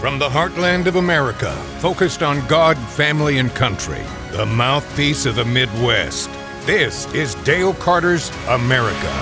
From the heartland of America, focused on God, family, and country, the mouthpiece of the Midwest. This is Dale Carter's America.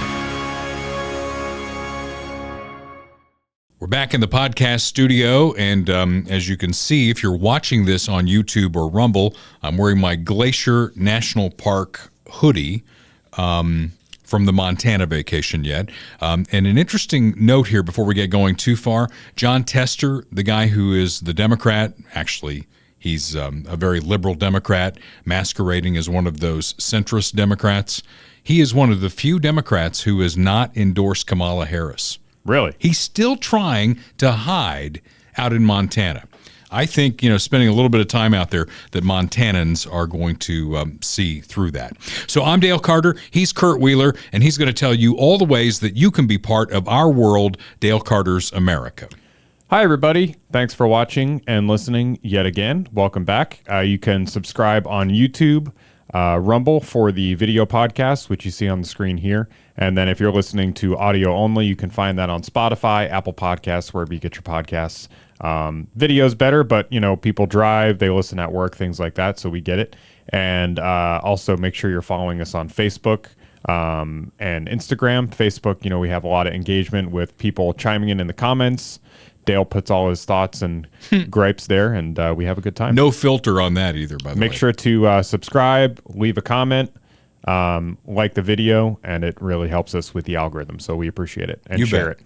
We're back in the podcast studio, and as you can see, if you're watching this on YouTube or Rumble, I'm wearing my Glacier National Park hoodie from the Montana vacation yet. And an interesting note here before we get going too far, John Tester, the guy who is the Democrat, actually, he's a very liberal Democrat masquerading as one of those centrist Democrats. He is one of the few Democrats who has not endorsed Kamala Harris. Really? He's still trying to hide out in Montana. I think, spending a little bit of time out there, that Montanans are going to see through that. So I'm Dale Carter. He's Kurt Wheeler, and he's going to tell you all the ways that you can be part of our world, Dale Carter's America. Hi, everybody. Thanks for watching and listening yet again. Welcome back. You can subscribe on YouTube, Rumble for the video podcast, which you see on the screen here. And then if you're listening to audio only, you can find that on Spotify, Apple Podcasts, wherever you get your podcasts. Video's better, but people drive, they listen at work, things like that, so we get it. And also make sure you're following us on Facebook and Instagram. Facebook, we have a lot of engagement with people chiming in the comments. Dale puts all his thoughts and gripes there, and we have a good time. No filter on that either, by the way. Make sure to subscribe, leave a comment, like the video, and it really helps us with the algorithm, so we appreciate it. And share it.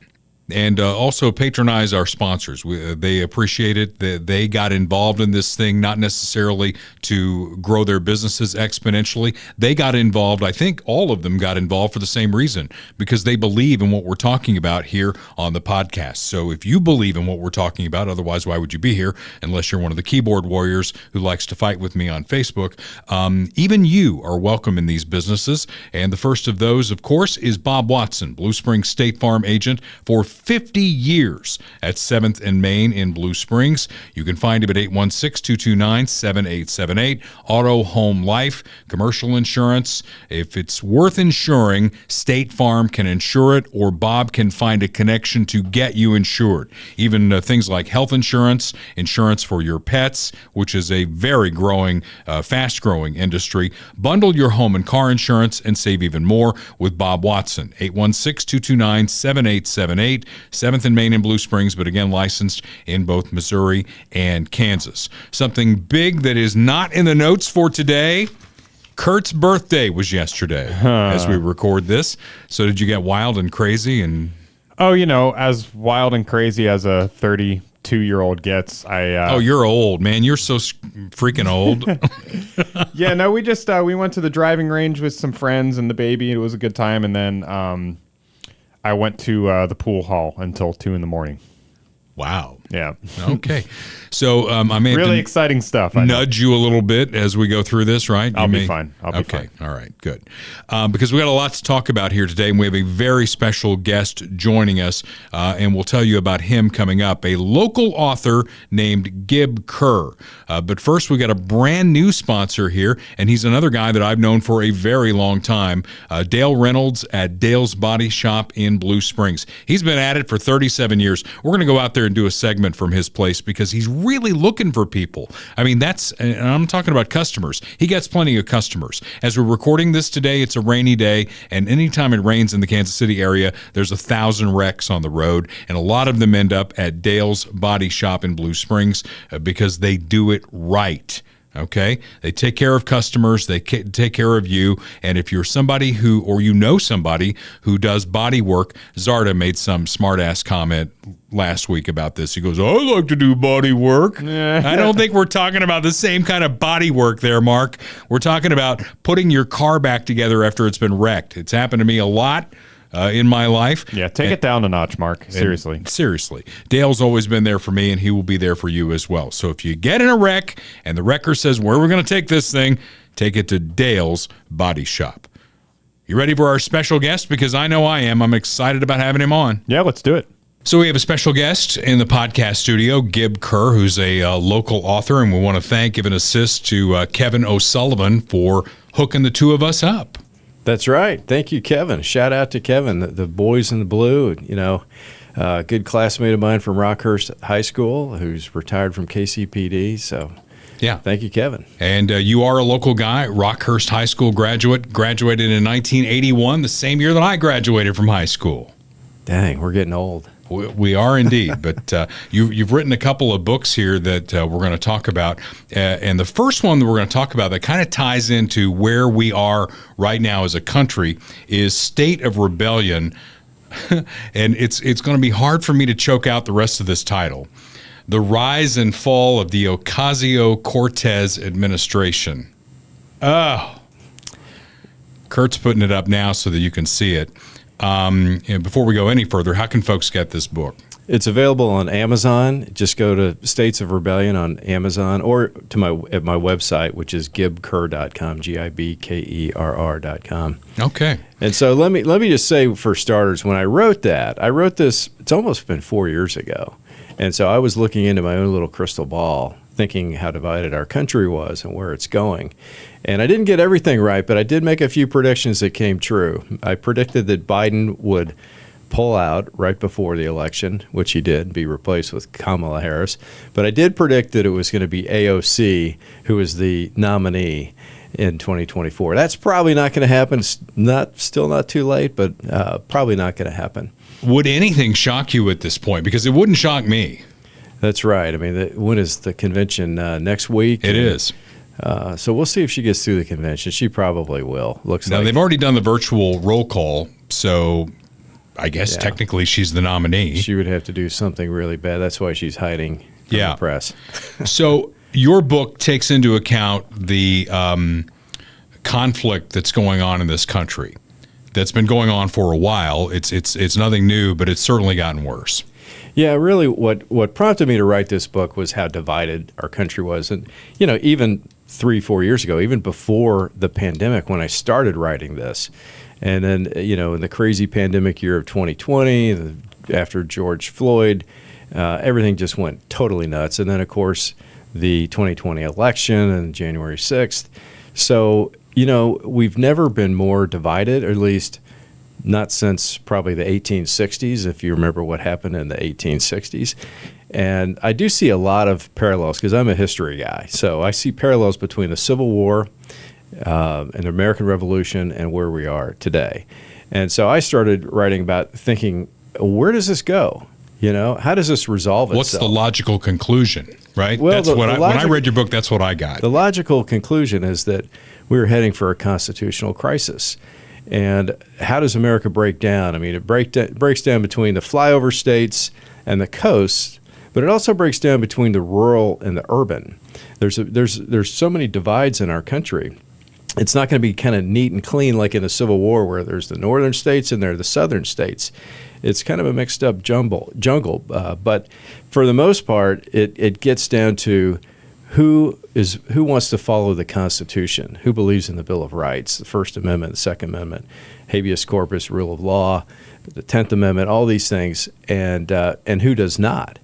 And also patronize our sponsors. They appreciate it. They got involved in this thing, not necessarily to grow their businesses exponentially. They got involved, I think all of them got involved for the same reason, because they believe in what we're talking about here on the podcast. So if you believe in what we're talking about, otherwise why would you be here unless you're one of the keyboard warriors who likes to fight with me on Facebook? Even you are welcome in these businesses. And the first of those, of course, is Bob Watson, Blue Springs State Farm agent for 50 years at 7th and Main in Blue Springs. You can find him at 816-229-7878. Auto, home, life, commercial insurance. If it's worth insuring, State Farm can insure it, or Bob can find a connection to get you insured. Even things like health insurance, insurance for your pets, which is a very growing, fast-growing industry. Bundle your home and car insurance and save even more with Bob Watson. 816-229-7878. 7th and Main in Blue Springs, but again, licensed in both Missouri and Kansas. Something big that is not in the notes for today. Kurt's birthday was yesterday as we record this. So did you get wild and crazy? Oh, as wild and crazy as a 32-year-old gets. Oh, you're old, man. You're so freaking old. Yeah, no, we just we went to the driving range with some friends and the baby. It was a good time. And then I went to the pool hall until 2 a.m. Wow. Yeah. Okay. So I may really exciting stuff. Nudge you a little bit as we go through this, right? I'll be fine. Okay. All right. Good. Because we got a lot to talk about here today, and we have a very special guest joining us, and we'll tell you about him coming up. A local author named Gib Kerr. But first, we got a brand new sponsor here, and he's another guy that I've known for a very long time. Dale Reynolds at Dale's Body Shop in Blue Springs. He's been at it for 37 years. We're going to go out there and do a segment from his place because he's really looking for people. I mean, and I'm talking about customers. He gets plenty of customers. As we're recording this today, it's a rainy day, and anytime it rains in the Kansas City area, there's 1,000 wrecks on the road, and a lot of them end up at Dale's Body Shop in Blue Springs because they do it right. Okay? They take care of customers. They take care of you. And if you're somebody or somebody who does body work, Zarda made some smart-ass comment last week about this. He goes, I like to do body work. I don't think we're talking about the same kind of body work there, Mark. We're talking about putting your car back together after it's been wrecked. It's happened to me a lot. In my life. Yeah, take it down a notch, Mark. Seriously. Seriously. Dale's always been there for me, and he will be there for you as well. So if you get in a wreck and the wrecker says, where are we going to take this thing? Take it to Dale's Body Shop. You ready for our special guest? Because I know I am. I'm excited about having him on. Yeah, let's do it. So we have a special guest in the podcast studio, Gib Kerr, who's a local author, and we want to give an assist to Kevin O'Sullivan for hooking the two of us up. That's right. Thank you, Kevin. Shout out to Kevin, the boys in the blue. good classmate of mine from Rockhurst High School who's retired from KCPD. So Yeah. thank you, Kevin. And you are a local guy, Rockhurst High School graduated in 1981, the same year that I graduated from high school. Dang, we're getting old. We are indeed, but you've written a couple of books here that we're going to talk about, and the first one that we're going to talk about that kind of ties into where we are right now as a country is State of Rebellion, and it's going to be hard for me to choke out the rest of this title. The Rise and Fall of the Ocasio-Cortez Administration. Oh. Kurt's putting it up now so that you can see it. And before we go any further, how can folks get this book? It's available on Amazon. Just go to States of Rebellion on Amazon or to my website, which is gibkerr.com, GIBKERR.com. Okay. And so let me just say, for starters, when I wrote this, it's almost been 4 years ago. And so I was looking into my own little crystal ball, thinking how divided our country was and where it's going. And I didn't get everything right, but I did make a few predictions that came true. I predicted that Biden would pull out right before the election, which he did, be replaced with Kamala Harris. But I did predict that it was going to be AOC who was the nominee in 2024. That's probably not going to happen. It's still not too late, but probably not going to happen. Would anything shock you at this point? Because it wouldn't shock me. That's right. I mean, when is the convention? Next week? It is. So we'll see if she gets through the convention. She probably will. Now, they've already done the virtual roll call, so I guess technically she's the nominee. She would have to do something really bad. That's why she's hiding from the press. So your book takes into account the conflict that's going on in this country. That's been going on for a while. It's nothing new, but it's certainly gotten worse. Yeah, really what prompted me to write this book was how divided our country was. And, you know, even 3-4 years ago, even before the pandemic, when I started writing this, and then, you know, in the crazy pandemic year of 2020, after George Floyd, everything just went totally nuts. And then, of course, the 2020 election and January 6th. So, you know, we've never been more divided, or at least not since probably the 1860s, if you remember what happened in the 1860s. And I do see a lot of parallels because I'm a history guy. So I see parallels between the Civil War and the American Revolution and where we are today. And so I started writing about thinking, where does this go? You know, how does this resolve itself? What's the logical conclusion, right? Well, that's when I read your book, that's what I got. The logical conclusion is that we're heading for a constitutional crisis. And how does America break down? I mean, it breaks down between the flyover states and the coasts, but it also breaks down between the rural and the urban. There's so many divides in our country. It's not going to be kind of neat and clean like in the Civil War, where there's the northern states and there are the southern states. It's kind of a mixed up jungle. But for the most part, it gets down to who wants to follow the Constitution, who believes in the Bill of Rights, the First Amendment, the Second Amendment, habeas corpus, rule of law, the 10th Amendment, all these things, and who does not.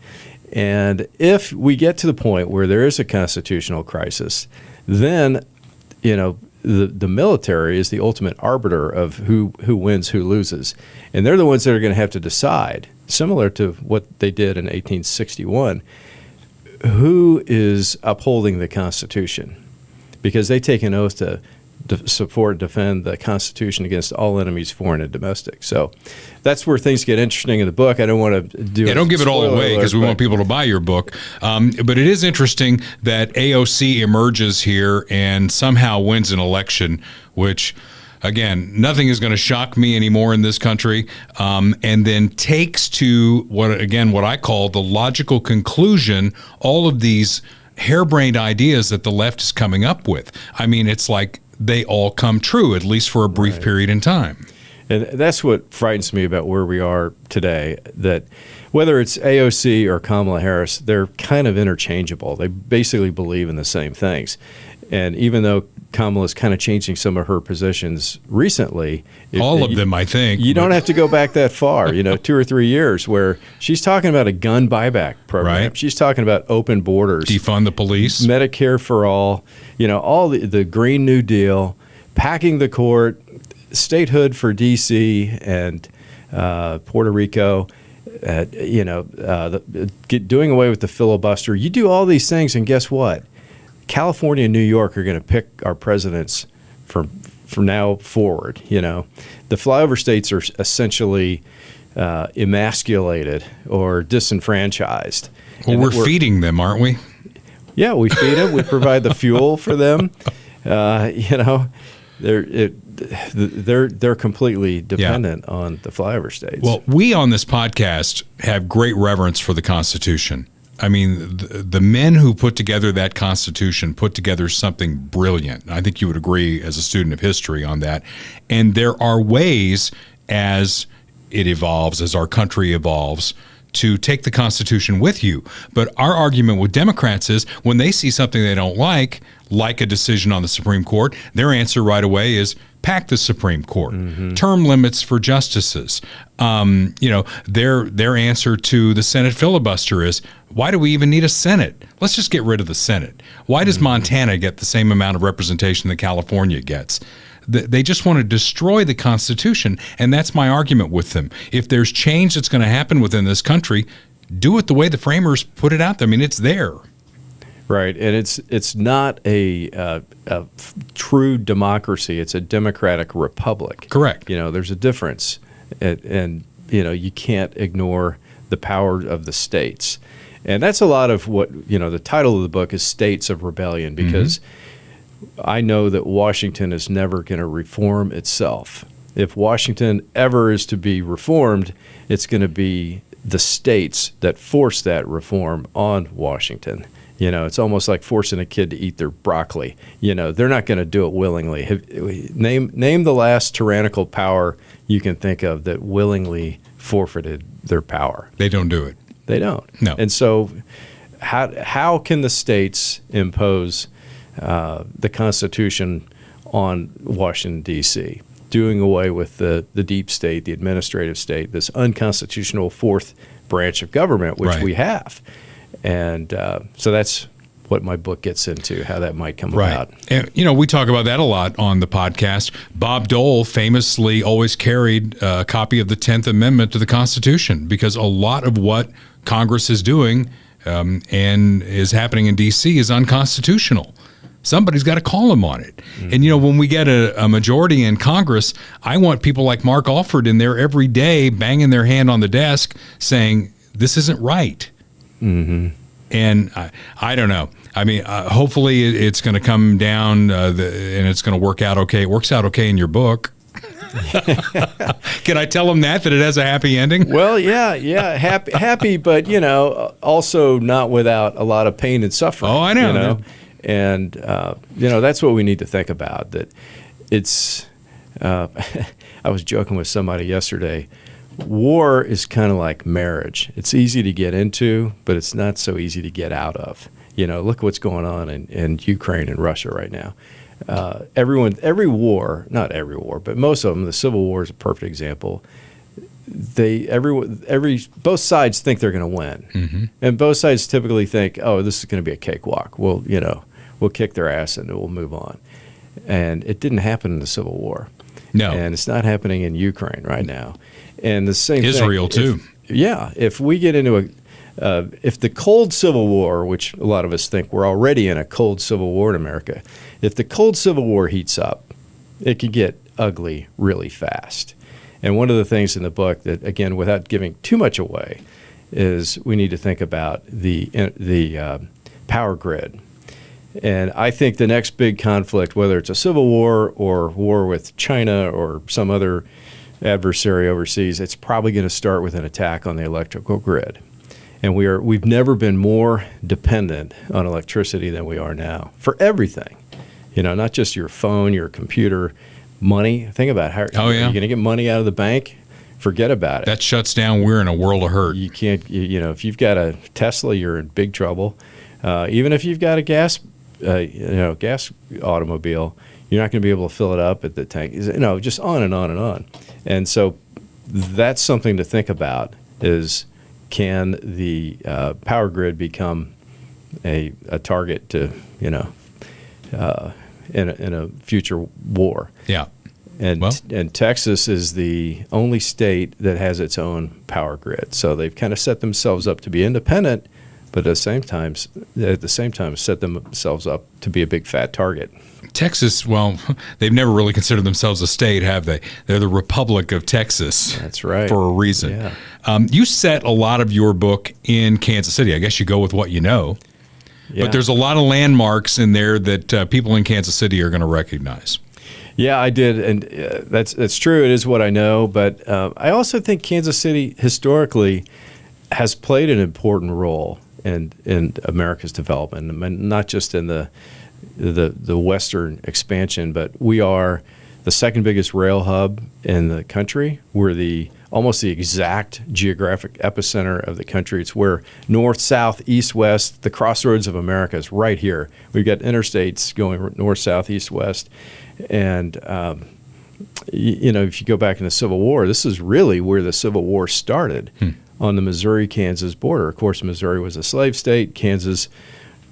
And if we get to the point where there is a constitutional crisis, then, you know, the military is the ultimate arbiter of who wins, who loses. And they're the ones that are going to have to decide, similar to what they did in 1861, who is upholding the Constitution, because they take an oath to support and defend the Constitution against all enemies, foreign and domestic. So that's where things get interesting in the book. I don't want to don't give it all away because we want people to buy your book. But it is interesting that AOC emerges here and somehow wins an election, which, again, nothing is going to shock me anymore in this country, and then takes to what I call the logical conclusion all of these harebrained ideas that the left is coming up with. I mean, it's like they all come true, at least for a brief period in time. And that's what frightens me about where we are today, that whether it's AOC or Kamala Harris, they're kind of interchangeable. They basically believe in the same things. And even though Kamala's kind of changing some of her positions recently. All of them, I think. You don't have to go back that far, 2 or 3 years, where she's talking about a gun buyback program. Right. She's talking about open borders. Defund the police. Medicare for all, all the Green New Deal, packing the court, statehood for D.C. and Puerto Rico. doing away with the filibuster. You do all these things, and guess what? California and New York are going to pick our presidents from now forward. The flyover states are essentially emasculated or disenfranchised. Well, we're feeding them, aren't we? Yeah, we feed them. We provide the fuel for them. They're completely dependent on the flyover states. Well, we on this podcast have great reverence for the Constitution. I mean, the men who put together that Constitution put together something brilliant. I think you would agree as a student of history on that. And there are ways, as it evolves, as our country evolves, to take the Constitution with you. But our argument with Democrats is when they see something they don't like a decision on the Supreme Court, their answer right away is pack the Supreme Court, term limits for justices. Their answer to the Senate filibuster is, why do we even need a Senate? Let's just get rid of the Senate. Why does Montana get the same amount of representation that California gets? They just want to destroy the Constitution, and that's my argument with them. If there's change that's going to happen within this country, do it the way the framers put it out there. I mean, it's there. Right, and it's not a true democracy. It's a democratic republic. Correct. There's a difference, and you can't ignore the power of the states, and that's a lot of what the title of the book is States of Rebellion, because I know that Washington is never going to reform itself. If Washington ever is to be reformed, it's going to be the states that force that reform on Washington. It's almost like forcing a kid to eat their broccoli. They're not going to do it willingly. Name the last tyrannical power you can think of that willingly forfeited their power. They don't do it. They don't. No. And so how can the states impose the Constitution on Washington, D.C., doing away with the deep state, the administrative state, this unconstitutional fourth branch of government, which we have? And so that's what my book gets into, how that might come about. And, we talk about that a lot on the podcast. Bob Dole famously always carried a copy of the 10th Amendment to the Constitution, because a lot of what Congress is doing and is happening in D.C. is unconstitutional. Somebody's got to call him on it. And, when we get a majority in Congress, I want people like Mark Alford in there every day banging their hand on the desk saying, this isn't right. And I don't know. I mean, hopefully it's going to come down and it's going to work out okay. It works out okay in your book. Can I tell them that it has a happy ending? Well, yeah, happy, but also not without a lot of pain and suffering. Oh, I know. And that's what we need to think about. That it's. I was joking with somebody yesterday. War is kind of like marriage. It's easy to get into, but it's not so easy to get out of. Look what's going on in Ukraine and Russia right now. Every war, not every war, but most of them, the Civil War is a perfect example. Both sides think they're going to win, and both sides typically think, "Oh, this is going to be a cakewalk. We'll kick their ass and we'll move on." And it didn't happen in the Civil War. No, and it's not happening in Ukraine right now. And the same Israel thing, too. If we get into if the cold Civil War, which a lot of us think we're already in a cold Civil War in America, if the cold Civil War heats up, it can get ugly really fast. And one of the things in the book that, again, without giving too much away, is we need to think about the power grid. And I think the next big conflict, whether it's a civil war or war with China or some other adversary overseas, it's probably going to start with an attack on the electrical grid. And we've never been more dependent on electricity than we are now for everything. Not just your phone, your computer, money. Think about how are you going to get money out of the bank? Forget about it. That shuts down. We're in a world of hurt. You can't. If you've got a Tesla, you're in big trouble. Even if you've got a gas automobile, you're not going to be able to fill it up at the tank. Just on and on and on. And so that's something to think about: is can the power grid become a target to in a future war? Yeah. And Well- and Texas is the only state that has its own power grid. So they've kind of set themselves up to be independent, but at the same time set themselves up to be a big fat target. Texas, well, they've never really considered themselves a state, have they? They're the Republic of Texas. That's right. For a reason. Yeah. You set a lot of your book in Kansas City. I guess you go with what you know. Yeah. But there's a lot of landmarks in there that people in Kansas City are going to recognize. Yeah, I did, and that's true. It is what I know, but I also think Kansas City historically has played an important role in America's development. I mean, not just in the western expansion, but we are the second biggest rail hub in the country. We're almost the exact geographic epicenter of the country. It's where north, south, east, west, the crossroads of America is right here. We've got interstates going north, south, east, west. And, if you go back in the Civil War, this is really where the Civil War started, on the Missouri-Kansas border. Of course, Missouri was a slave state. Kansas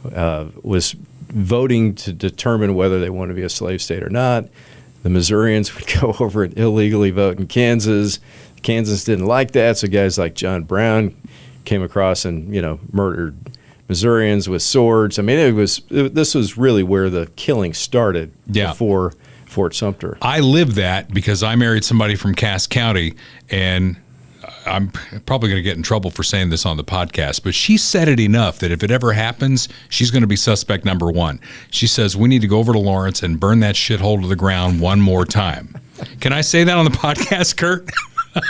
was voting to determine whether they wanted to be a slave state or not. The Missourians would go over and illegally vote in Kansas. Kansas didn't like that, so guys like John Brown came across and murdered Missourians with swords. I mean, this was really where the killing started. Yeah. Before Fort Sumter. I lived that because I married somebody from Cass County, and I'm probably going to get in trouble for saying this on the podcast, but she said it enough that if it ever happens, she's going to be suspect number one. She says, we need to go over to Lawrence and burn that shithole to the ground one more time. Can I say that on the podcast, Kurt?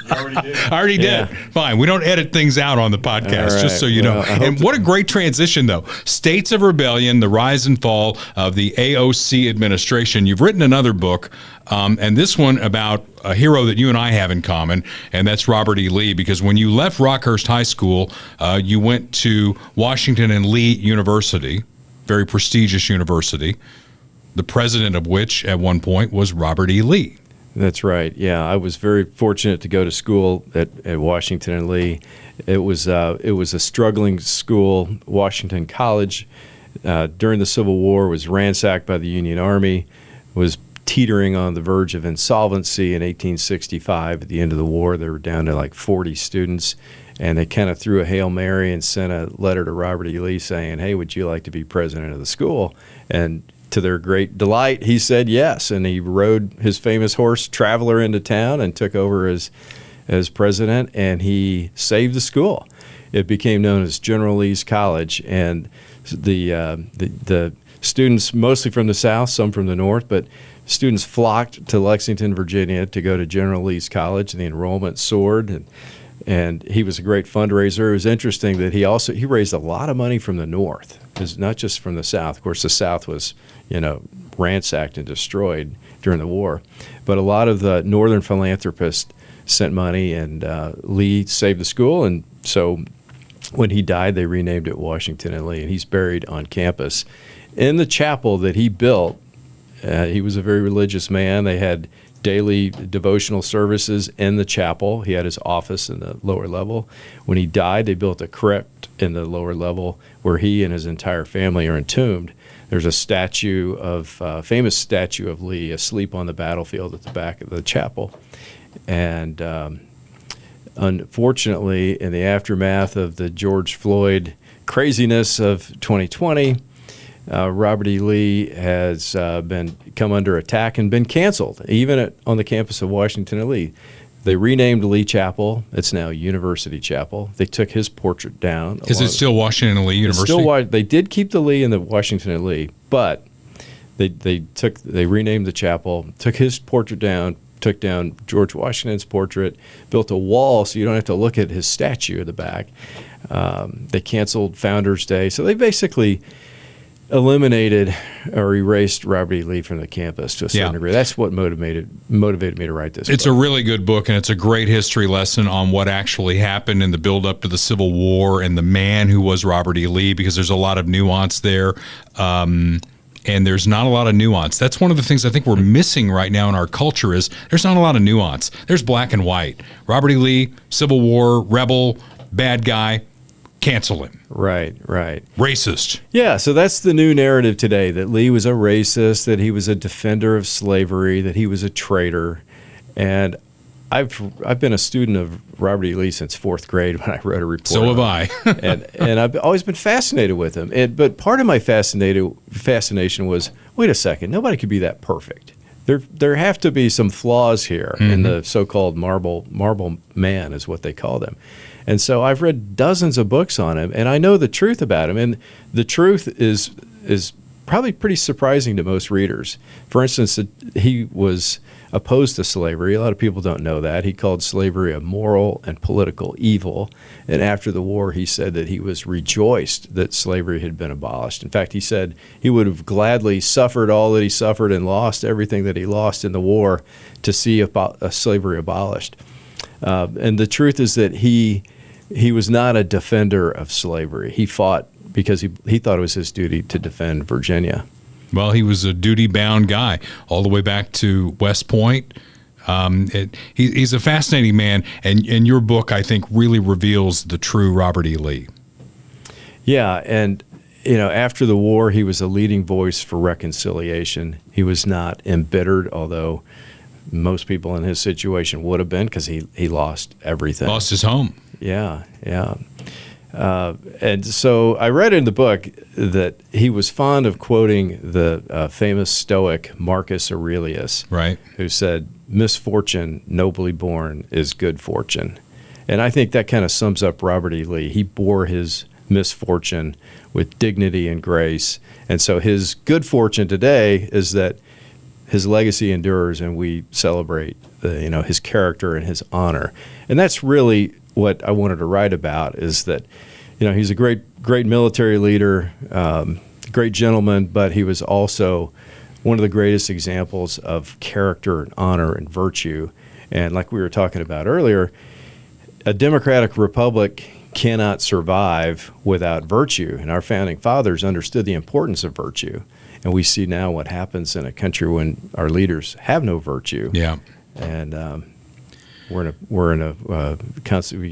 I already did. Fine. We don't edit things out on the podcast, All just right. so you know. And what a great transition, though. States of Rebellion, the rise and fall of the AOC administration. You've written another book, and this one about a hero that you and I have in common, and that's Robert E. Lee, because when you left Rockhurst High School, you went to Washington and Lee University, very prestigious university, the president of which at one point was Robert E. Lee. That's right. Yeah, I was very fortunate to go to school at Washington and Lee. It was a struggling school. Washington College during the Civil War was ransacked by the Union Army, was teetering on the verge of insolvency in 1865. At the end of the war, they were down to like 40 students, and they kind of threw a Hail Mary and sent a letter to Robert E. Lee saying, "Hey, would you like to be president of the school?" And to their great delight, he said yes, and he rode his famous horse Traveler into town and took over as president, and he saved the school. It became known as General Lee's College, and the students, mostly from the South, some from the North, but students flocked to Lexington, Virginia to go to General Lee's College, and the enrollment soared, and he was a great fundraiser. It was interesting that he raised a lot of money from the North, not just from the South. Of course, the South was ransacked and destroyed during the war, but a lot of the Northern philanthropists sent money, and Lee saved the school. And so when he died, they renamed it Washington and Lee, and he's buried on campus in the chapel that he built. He was a very religious man. They had daily devotional services in the chapel. He had his office in the lower level. When he died, they built a crypt in the lower level where he and his entire family are entombed. There's a famous statue of Lee asleep on the battlefield at the back of the chapel. And unfortunately, in the aftermath of the George Floyd craziness of 2020, Robert E. Lee has come under attack and been canceled, even on the campus of Washington and Lee. They renamed Lee Chapel. It's now University Chapel. They took his portrait down. Is it still Washington and Lee University? They did keep the Lee in the Washington and Lee, but they renamed the chapel, took his portrait down, took down George Washington's portrait, built a wall so you don't have to look at his statue at the back. They canceled Founders Day, so they basically eliminated or erased Robert E. Lee from the campus to a certain degree. That's what motivated me to write this book. It's a really good book, and it's a great history lesson on what actually happened in the build-up to the Civil War and the man who was Robert E. Lee, because there's a lot of nuance there, and there's not a lot of nuance. That's one of the things I think we're missing right now in our culture is there's not a lot of nuance. There's black and white. Robert E. Lee, Civil War, rebel, bad guy. cancel him. Right. Racist. Yeah, so that's the new narrative today, that Lee was a racist, that he was a defender of slavery, that he was a traitor. And I've been a student of Robert E. Lee since 4th grade when I wrote a report. So have I. and I've always been fascinated with him. But part of my fascination was, wait a second, nobody could be that perfect. There have to be some flaws here in the so-called marble man, is what they call them. And so I've read dozens of books on him, and I know the truth about him. And the truth is probably pretty surprising to most readers. For instance, he was opposed to slavery. A lot of people don't know that. He called slavery a moral and political evil. And after the war, he said that he was rejoiced that slavery had been abolished. In fact, he said he would have gladly suffered all that he suffered and lost everything that he lost in the war to see slavery abolished. And the truth is that he was not a defender of slavery. He fought because he thought it was his duty to defend Virginia. Well, he was a duty-bound guy all the way back to West Point. He's a fascinating man, and your book, I think, really reveals the true Robert E. Lee. Yeah, and after the war, he was a leading voice for reconciliation. He was not embittered, although most people in his situation would have been, because he lost everything. Lost his home. Yeah. And so I read in the book that he was fond of quoting the famous Stoic Marcus Aurelius, right, who said, "Misfortune nobly borne is good fortune." And I think that kind of sums up Robert E. Lee. He bore his misfortune with dignity and grace. And so his good fortune today is that his legacy endures, and we celebrate his character and his honor. And that's really what I wanted to write about, is that he's a great military leader, great gentleman, but he was also one of the greatest examples of character and honor and virtue. And like we were talking about earlier, a democratic republic cannot survive without virtue, and our founding fathers understood the importance of virtue. And we see now what happens in a country when our leaders have no virtue. Yeah. And we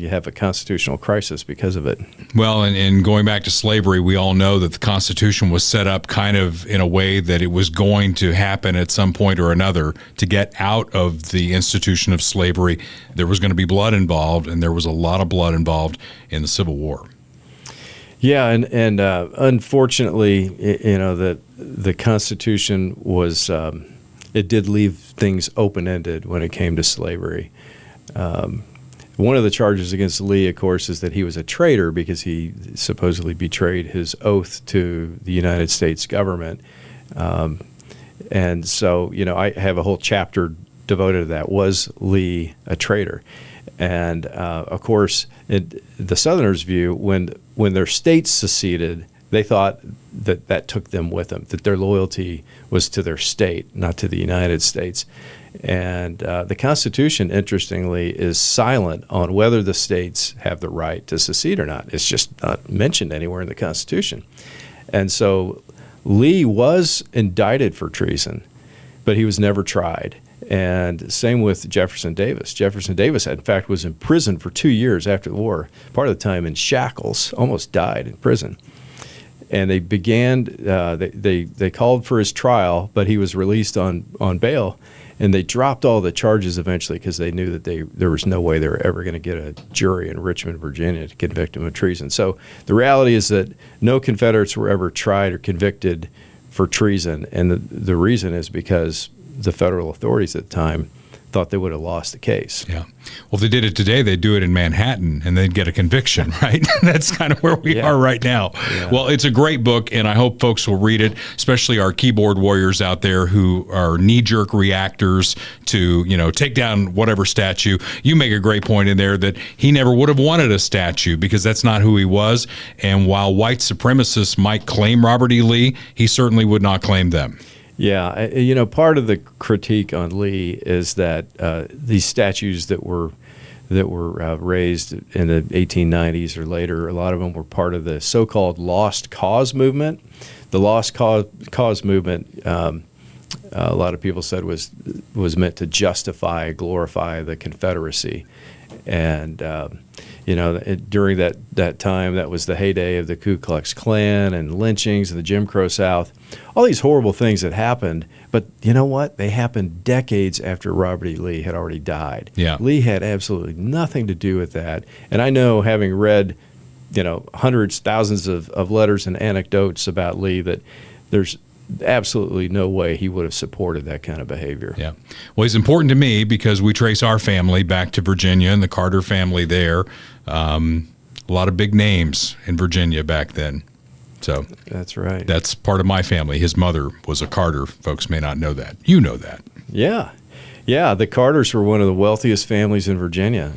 have a constitutional crisis because of it. Well, and going back to slavery, we all know that the Constitution was set up kind of in a way that it was going to happen at some point or another. To get out of the institution of slavery, there was going to be blood involved, and there was a lot of blood involved in the Civil War. Yeah, and unfortunately, the Constitution was it did leave things open-ended when it came to slavery. One of the charges against Lee, of course, is that he was a traitor because he supposedly betrayed his oath to the United States government. And so, I have a whole chapter devoted to that. Was Lee a traitor? And, of course, the Southerners' view, when their states seceded, they thought that took them with them, that their loyalty was to their state, not to the United States. And the Constitution, interestingly, is silent on whether the states have the right to secede or not. It's just not mentioned anywhere in the Constitution. And so Lee was indicted for treason, but he was never tried. And same with Jefferson Davis. Jefferson Davis, in fact, was in prison for 2 years after the war, part of the time in shackles, almost died in prison. And they began, they called for his trial, but he was released on bail. And they dropped all the charges eventually because they knew that there was no way they were ever going to get a jury in Richmond, Virginia to convict him of treason. So the reality is that no Confederates were ever tried or convicted for treason. And the reason is because the federal authorities at the time thought they would have lost the case. Yeah. Well, if they did it today, they'd do it in Manhattan and they'd get a conviction, right? That's kind of where we are right now. Yeah. Well, it's a great book, and I hope folks will read it, especially our keyboard warriors out there who are knee-jerk reactors to, take down whatever statue. You make a great point in there that he never would have wanted a statue because that's not who he was. And while white supremacists might claim Robert E. Lee, he certainly would not claim them. Yeah, part of the critique on Lee is that these statues that were raised in the 1890s or later, a lot of them were part of the so-called Lost Cause movement. The Lost Cause movement, a lot of people said was meant to justify, glorify the Confederacy. And during that time, that was the heyday of the Ku Klux Klan and lynchings in the Jim Crow South. All these horrible things that happened, but you know what? They happened decades after Robert E. Lee had already died. Yeah. Lee had absolutely nothing to do with that. And I know, having read, hundreds, thousands of letters and anecdotes about Lee, that there's absolutely no way he would have supported that kind of behavior. Yeah. Well, he's important to me because we trace our family back to Virginia and the Carter family there. A lot of big names in Virginia back then. So that's right. That's part of my family. His mother was a Carter. Folks may not know that. You know that. Yeah. Yeah, the Carters were one of the wealthiest families in Virginia.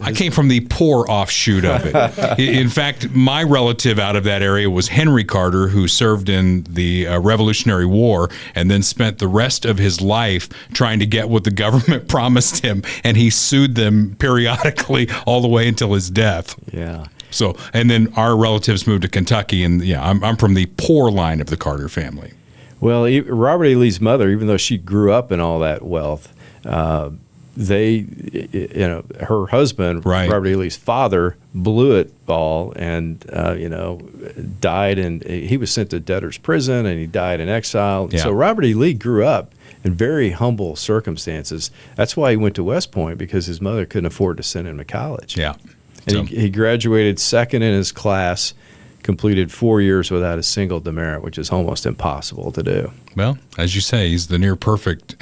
I came from the poor offshoot of it. In fact, my relative out of that area was Henry Carter, who served in the Revolutionary War and then spent the rest of his life trying to get what the government promised him, and he sued them periodically all the way until his death. Yeah. So, and then our relatives moved to Kentucky, and I'm from the poor line of the Carter family. Well, Robert E. Lee's mother, even though she grew up in all that wealth, her husband, right, Robert E. Lee's father, blew it all and, died. And he was sent to debtor's prison, and he died in exile. Yeah. So Robert E. Lee grew up in very humble circumstances. That's why he went to West Point, because his mother couldn't afford to send him to college. Yeah. And he graduated second in his class, completed 4 years without a single demerit, which is almost impossible to do. Well, as you say, he's the near perfect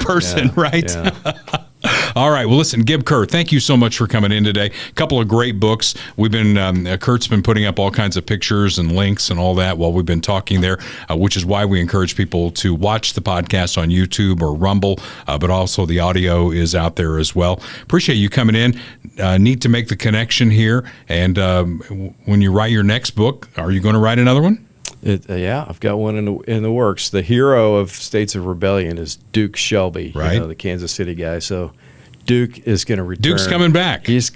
person, right? Yeah. All right. Well, listen, Gib Kerr, thank you so much for coming in today. A couple of great books. We've been, Kurt's been putting up all kinds of pictures and links and all that while we've been talking there, which is why we encourage people to watch the podcast on YouTube or Rumble, but also the audio is out there as well. Appreciate you coming in. Need to make the connection here. And when you write your next book, are you going to write another one? Yeah, I've got one in the works. The hero of States of Rebellion is Duke Shelby, right? The Kansas City guy. So Duke is going to return. Duke's coming back. He's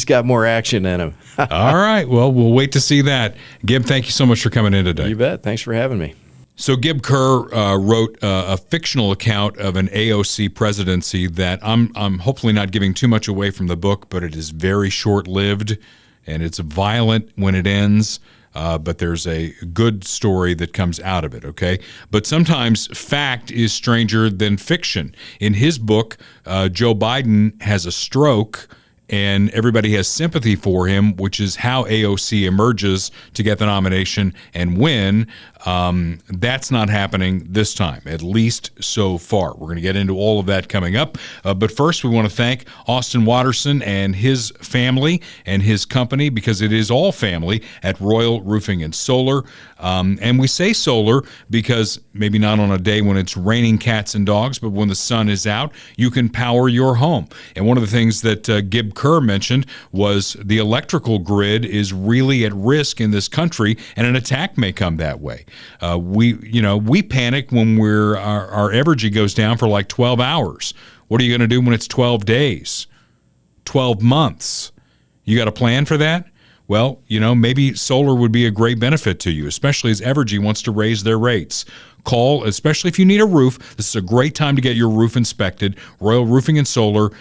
got more action in him. All right. Well, we'll wait to see that. Gib, thank you so much for coming in today. You bet. Thanks for having me. So Gib Kerr wrote a fictional account of an AOC presidency that I'm hopefully not giving too much away from the book, but it is very short-lived, and it's violent when it ends. But there's a good story that comes out of it, okay? But sometimes fact is stranger than fiction. In his book, Joe Biden has a stroke, and everybody has sympathy for him, which is how AOC emerges to get the nomination and win. That's not happening this time, at least so far. We're going to get into all of that coming up. But first, we want to thank Austin Watterson and his family and his company, because it is all family, at Royal Roofing and Solar. And we say solar because maybe not on a day when it's raining cats and dogs, but when the sun is out, you can power your home. And one of the things that Gib Kerr mentioned was the electrical grid is really at risk in this country, and an attack may come that way. We panic when our energy goes down for like 12 hours. What are you going to do when it's 12 days, 12 months? You got a plan for that? Well, maybe solar would be a great benefit to you, especially as Evergy wants to raise their rates. Call, especially if you need a roof. This is a great time to get your roof inspected. Royal Roofing and Solar.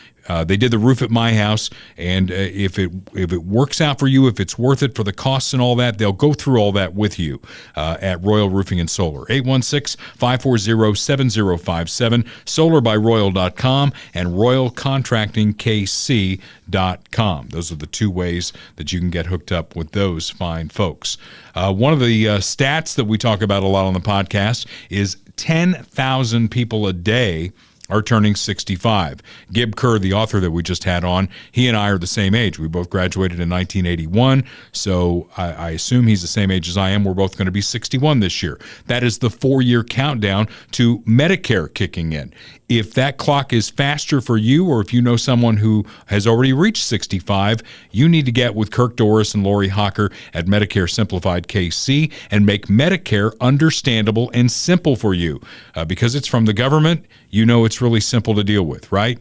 They did the roof at my house, and if it works out for you, if it's worth it for the costs and all that, they'll go through all that with you at Royal Roofing and Solar. 816-540-7057, solarbyroyal.com, and royalcontractingkc.com. Those are the two ways that you can get hooked up with those fine folks. One of the stats that we talk about a lot on the podcast is 10,000 people a day are turning 65. Gib Kerr, the author that we just had on, he and I are the same age. We both graduated in 1981, so I assume he's the same age as I am. We're both going to be 61 this year. That is the 4-year countdown to Medicare kicking in. If that clock is faster for you, or if you know someone who has already reached 65, you need to get with Kirk Doris and Lori Hocker at Medicare Simplified KC and make Medicare understandable and simple for you. Because it's from the government, it's really simple to deal with, right?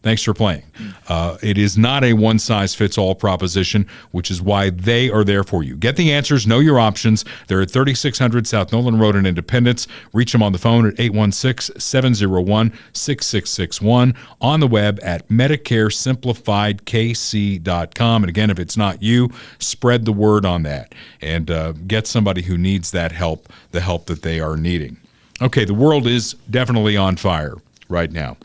Thanks for playing. It is not a one-size-fits-all proposition, which is why they are there for you. Get the answers, know your options. They're at 3600 South Nolan Road in Independence. Reach them on the phone at 816-701-6661, on the web at MedicareSimplifiedKC.com. And again, if it's not you, spread the word on that and get somebody who needs that help, the help that they are needing. Okay, the world is definitely on fire right now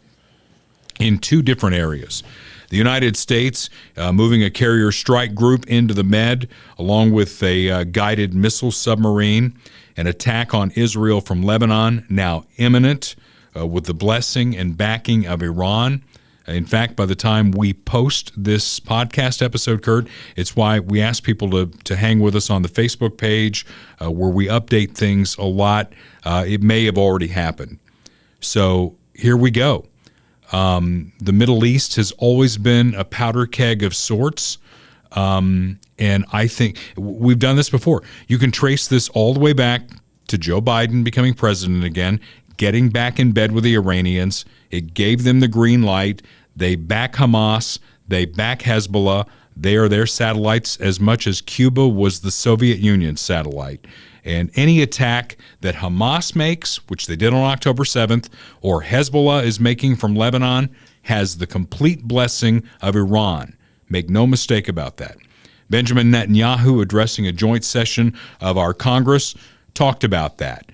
in two different areas. The United States moving a carrier strike group into the Med, along with a guided missile submarine. An attack on Israel from Lebanon now imminent, with the blessing and backing of Iran. In fact, by the time we post this podcast episode, Kurt, it's why we ask people to hang with us on the Facebook page, where we update things a lot. It may have already happened. So here we go. The Middle East has always been a powder keg of sorts. And I think we've done this before. You can trace this all the way back to Joe Biden becoming president again, getting back in bed with the Iranians. It gave them the green light. They back Hamas. They back Hezbollah. They are their satellites as much as Cuba was the Soviet Union's satellite. And any attack that Hamas makes, which they did on October 7th, or Hezbollah is making from Lebanon, has the complete blessing of Iran. Make no mistake about that. Benjamin Netanyahu, addressing a joint session of our Congress, talked about that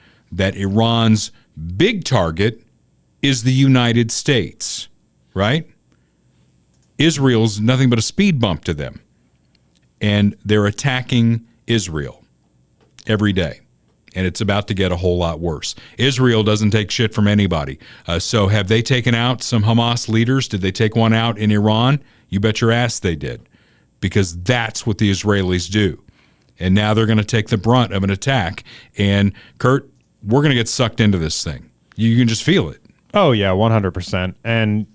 Iran's big target is the United States, right? Israel's nothing but a speed bump to them. And they're attacking Israel every day, and it's about to get a whole lot worse. Israel doesn't take shit from anybody. So have they taken out some Hamas leaders? Did they take one out in Iran? You bet your ass they did, because that's what the Israelis do. And now they're going to take the brunt of an attack. And, Kurt, we're going to get sucked into this thing. You can just feel it. Oh, yeah, 100%. And,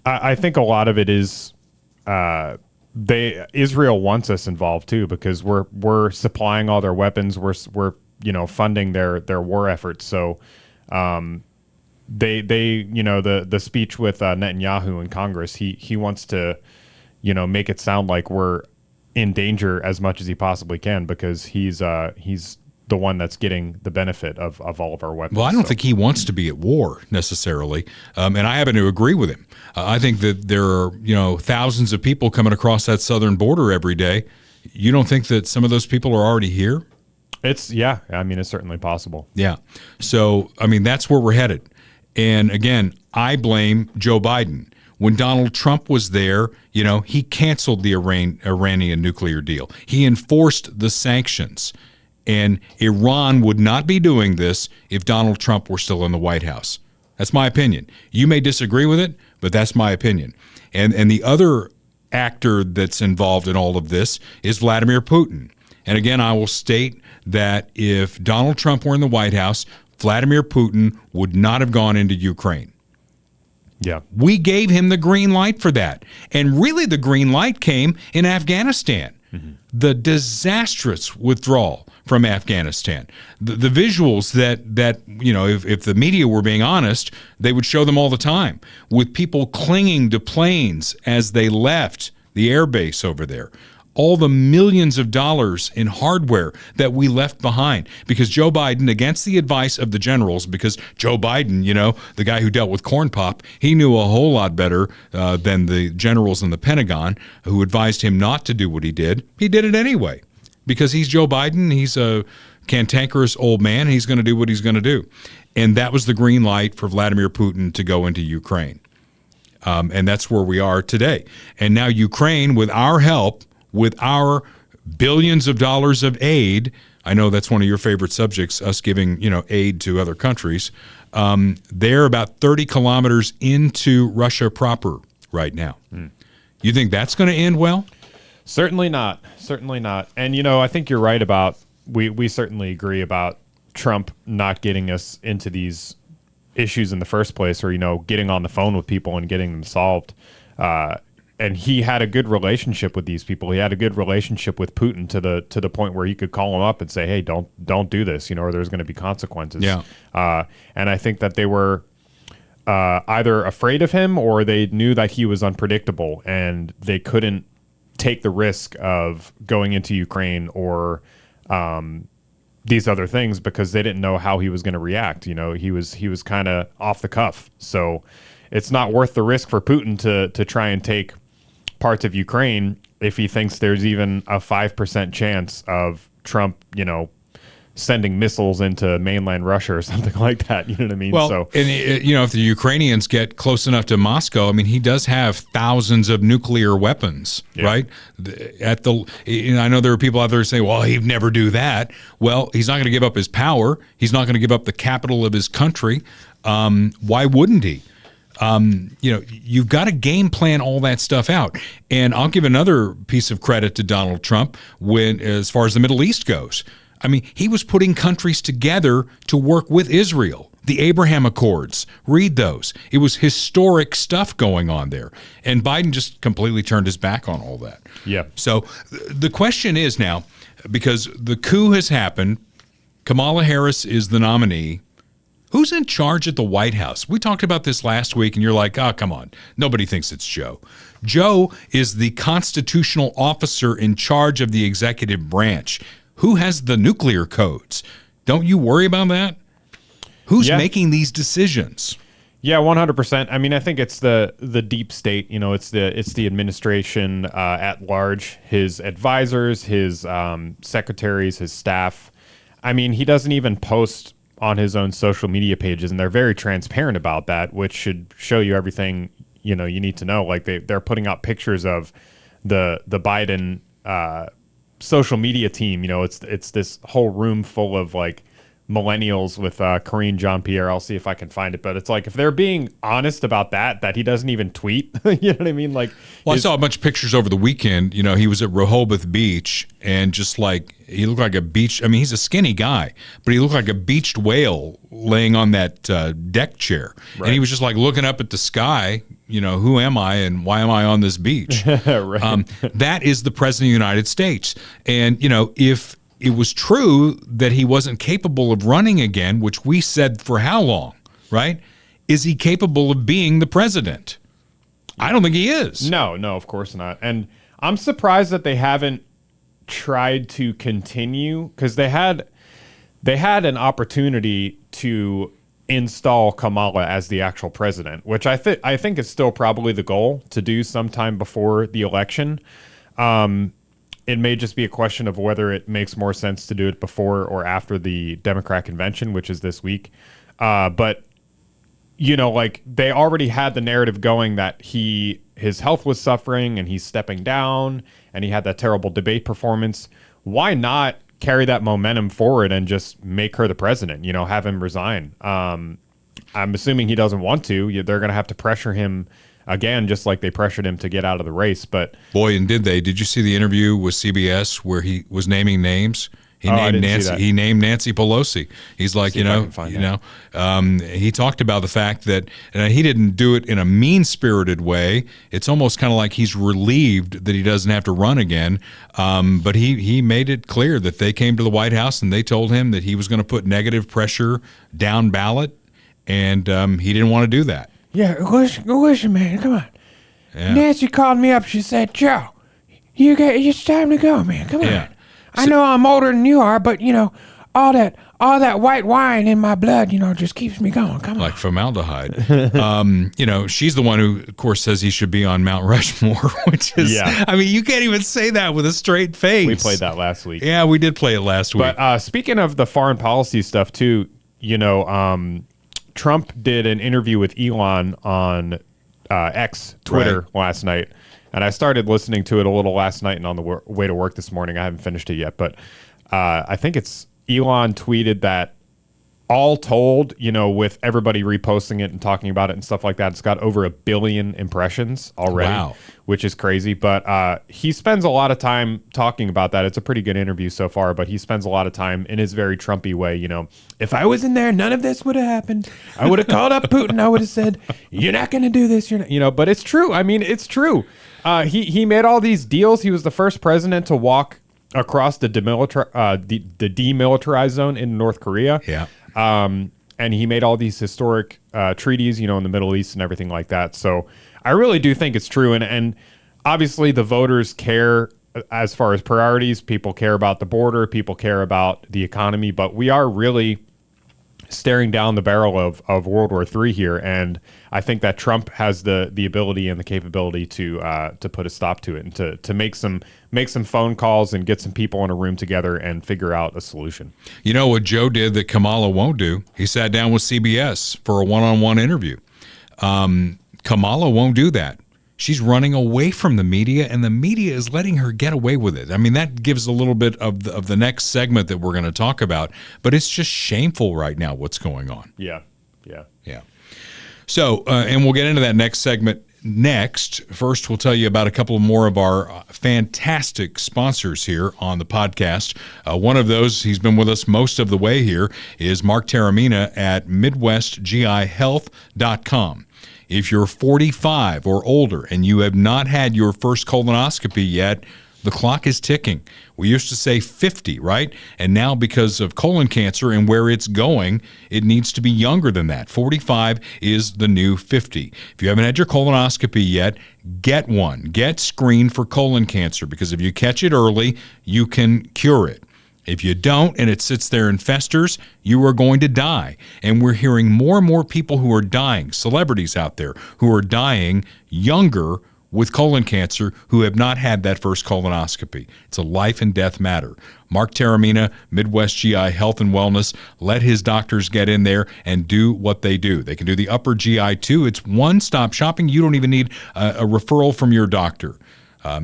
I think a lot of it is Israel wants us involved too, because we're supplying all their weapons. We're funding their war efforts. So the speech with Netanyahu in Congress, he wants to make it sound like we're in danger as much as he possibly can, because he's the one that's getting the benefit of all of our weapons. Well, I don't think he wants to be at war necessarily, and I happen to agree with him. I think that there are thousands of people coming across that southern border every day. You don't think that some of those people are already here? It's certainly possible. Yeah. So, that's where we're headed. And again, I blame Joe Biden. When Donald Trump was there, he canceled the Iranian nuclear deal. He enforced the sanctions. And Iran would not be doing this if Donald Trump were still in the White House. That's my opinion. You may disagree with it, but that's my opinion. And the other actor that's involved in all of this is Vladimir Putin. And again, I will state that if Donald Trump were in the White House, Vladimir Putin would not have gone into Ukraine. Yeah. We gave him the green light for that. And really the green light came in Afghanistan. Mm-hmm. The disastrous withdrawal from Afghanistan. The visuals that if the media were being honest, they would show them all the time, with people clinging to planes as they left the air base over there. All the millions of dollars in hardware that we left behind because Joe Biden, against the advice of the generals, because Joe Biden, the guy who dealt with Corn Pop, he knew a whole lot better than the generals in the Pentagon who advised him not to do what he did. He did it anyway because he's Joe Biden. He's a cantankerous old man. He's going to do what he's going to do. And that was the green light for Vladimir Putin to go into Ukraine. And that's where we are today. And now Ukraine, with our help, with our billions of dollars of aid, I know that's one of your favorite subjects, us giving, aid to other countries. They're about 30 kilometers into Russia proper right now. You think that's going to end well? Certainly not. Certainly not. And, I think you're right about, we certainly agree about Trump not getting us into these issues in the first place, or, getting on the phone with people and getting them solved. And he had a good relationship with these people. He had a good relationship with Putin to the point where he could call him up and say, "Hey, don't do this," or there's going to be consequences. Yeah. And I think that they were either afraid of him or they knew that he was unpredictable and they couldn't take the risk of going into Ukraine or these other things because they didn't know how he was going to react. You know, he was kind of off the cuff. So it's not worth the risk for Putin to try and take parts of Ukraine if he thinks there's even a 5% chance of Trump, you know, sending missiles into mainland Russia or something like that. You know what I mean? Well, so, and you know, if the Ukrainians get close enough to Moscow, I mean, he does have thousands of nuclear weapons, right? I know there are people out there saying, well, he'd never do that. Well, he's not going to give up his power. He's not going to give up the capital of his country. Why wouldn't he? You know, you've got to game plan all that stuff out. And I'll give another piece of credit to Donald Trump as far as the Middle East goes. I mean, he was putting countries together to work with Israel. The Abraham Accords, read those. It was historic stuff going on there. And Biden just completely turned his back on all that. yeah. So the question is now, because the coup has happened, Kamala Harris is the nominee. Who's in charge at the White House? We talked about this last week, and you're like, oh, come on. Nobody thinks it's Joe. Joe is the constitutional officer in charge of the executive branch. Who has the nuclear codes? Don't you worry about that? Who's making these decisions? Yeah, 100%. I mean, I think it's the deep state. You know, it's the administration at large, his advisors, his secretaries, his staff. I mean, he doesn't even post on his own social media pages, and they're very transparent about that, which should show you everything you need to know. Like they're putting out pictures of the Biden social media team. You know, it's this whole room full of like millennials with Karine Jean-Pierre. I'll see if I can find it, but it's like if they're being honest about that he doesn't even tweet. You know what I mean? Like, well, I saw a bunch of pictures over the weekend. You know, he was at Rehoboth Beach, and just like he looked like a beach. I mean, he's a skinny guy, but he looked like a beached whale laying on that deck chair, and he was just like looking up at the sky. You know, who am I and why am I on this beach? Right. That is the president of the United States, and you know, if it was true that he wasn't capable of running again, which we said for how long, right? Is he capable of being the president? I don't think he is. No, of course not. And I'm surprised that they haven't tried to continue, because they had an opportunity to install Kamala as the actual president, which I think is still probably the goal to do sometime before the election. It may just be a question of whether it makes more sense to do it before or after the Democrat convention, which is this week. But, you know, like they already had the narrative going that his health was suffering and he's stepping down and he had that terrible debate performance. Why not carry that momentum forward and just make her the president, you know, have him resign? I'm assuming he doesn't want to. They're going to have to pressure him again, just like they pressured him to get out of the race. But boy, and did you see the interview with CBS where he was naming names? He named Nancy. He named Nancy Pelosi. He's like, he talked about the fact that he didn't do it in a mean-spirited way. It's almost kind of like he's relieved that he doesn't have to run again. But he made it clear that they came to the White House and they told him that he was going to put negative pressure down ballot, and he didn't want to do that. Yeah, listen, man, come on. Yeah. Nancy called me up. She said, Joe, it's time to go, man. Come on. I know I'm older than you are, but, you know, all that white wine in my blood, you know, just keeps me going. Come on. Like formaldehyde. You know, she's the one who, of course, says he should be on Mount Rushmore, which is, I mean, you can't even say that with a straight face. We played that last week. Yeah, we did play it last week. But speaking of the foreign policy stuff, too, you know, Trump did an interview with Elon on X, Twitter, last night. And I started listening to it a little last night and on the way to work this morning. I haven't finished it yet. But I think it's Elon tweeted that all told, you know, with everybody reposting it and talking about it and stuff like that, it's got over 1 billion impressions already, which is crazy. But he spends a lot of time talking about that. It's a pretty good interview so far, but he spends a lot of time in his very Trumpy way, you know. If I was in there, none of this would have happened. I would have called up Putin. I would have said, you're not going to do this. You're not, you know, but it's true. I mean, it's true. He made all these deals. He was the first president to walk across the demilitarized zone in North Korea. Yeah. and he made all these historic treaties, in the Middle East and everything like that. So I really do think it's true. And obviously the voters care as far as priorities. People care about the border. People care about the economy. But we are really staring down the barrel of World War III here. And I think that Trump has the ability and the capability to put a stop to it and to make some phone calls and get some people in a room together and figure out a solution. You know what Joe did that Kamala won't do? He sat down with CBS for a one-on-one interview. Kamala won't do that. She's running away from the media, and the media is letting her get away with it. I mean, that gives a little bit of the next segment that we're going to talk about, but it's just shameful right now what's going on. Yeah. So, and we'll get into that next segment next. First, we'll tell you about a couple more of our fantastic sponsors here on the podcast. One of those, he's been with us most of the way here, is Mark Taramina at MidwestGIHealth.com. If you're 45 or older and you have not had your first colonoscopy yet, the clock is ticking. We used to say 50, right? And now because of colon cancer and where it's going, it needs to be younger than that. 45 is the new 50. If you haven't had your colonoscopy yet, get one. Get screened for colon cancer, because if you catch it early, you can cure it. If you don't and it sits there and festers, you are going to die. And we're hearing more and more people who are dying, celebrities out there, who are dying younger with colon cancer who have not had that first colonoscopy. It's a life and death matter. Mark Taramina, Midwest GI Health and Wellness, let his doctors get in there and do what they do. They can do the upper GI too. It's one-stop shopping. You don't even need a referral from your doctor.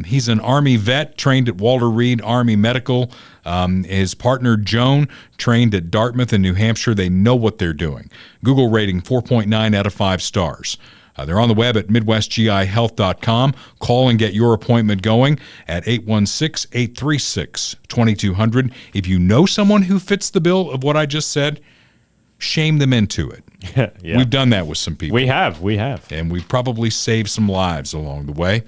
He's an Army vet trained at Walter Reed Army Medical. His partner, Joan, trained at Dartmouth in New Hampshire. They know what they're doing. Google rating 4.9 out of 5 stars. They're on the web at MidwestGIHealth.com. Call and get your appointment going at 816-836-2200. If you know someone who fits the bill of what I just said, shame them into it. Yeah. We've done that with some people. We have. And we've probably saved some lives along the way.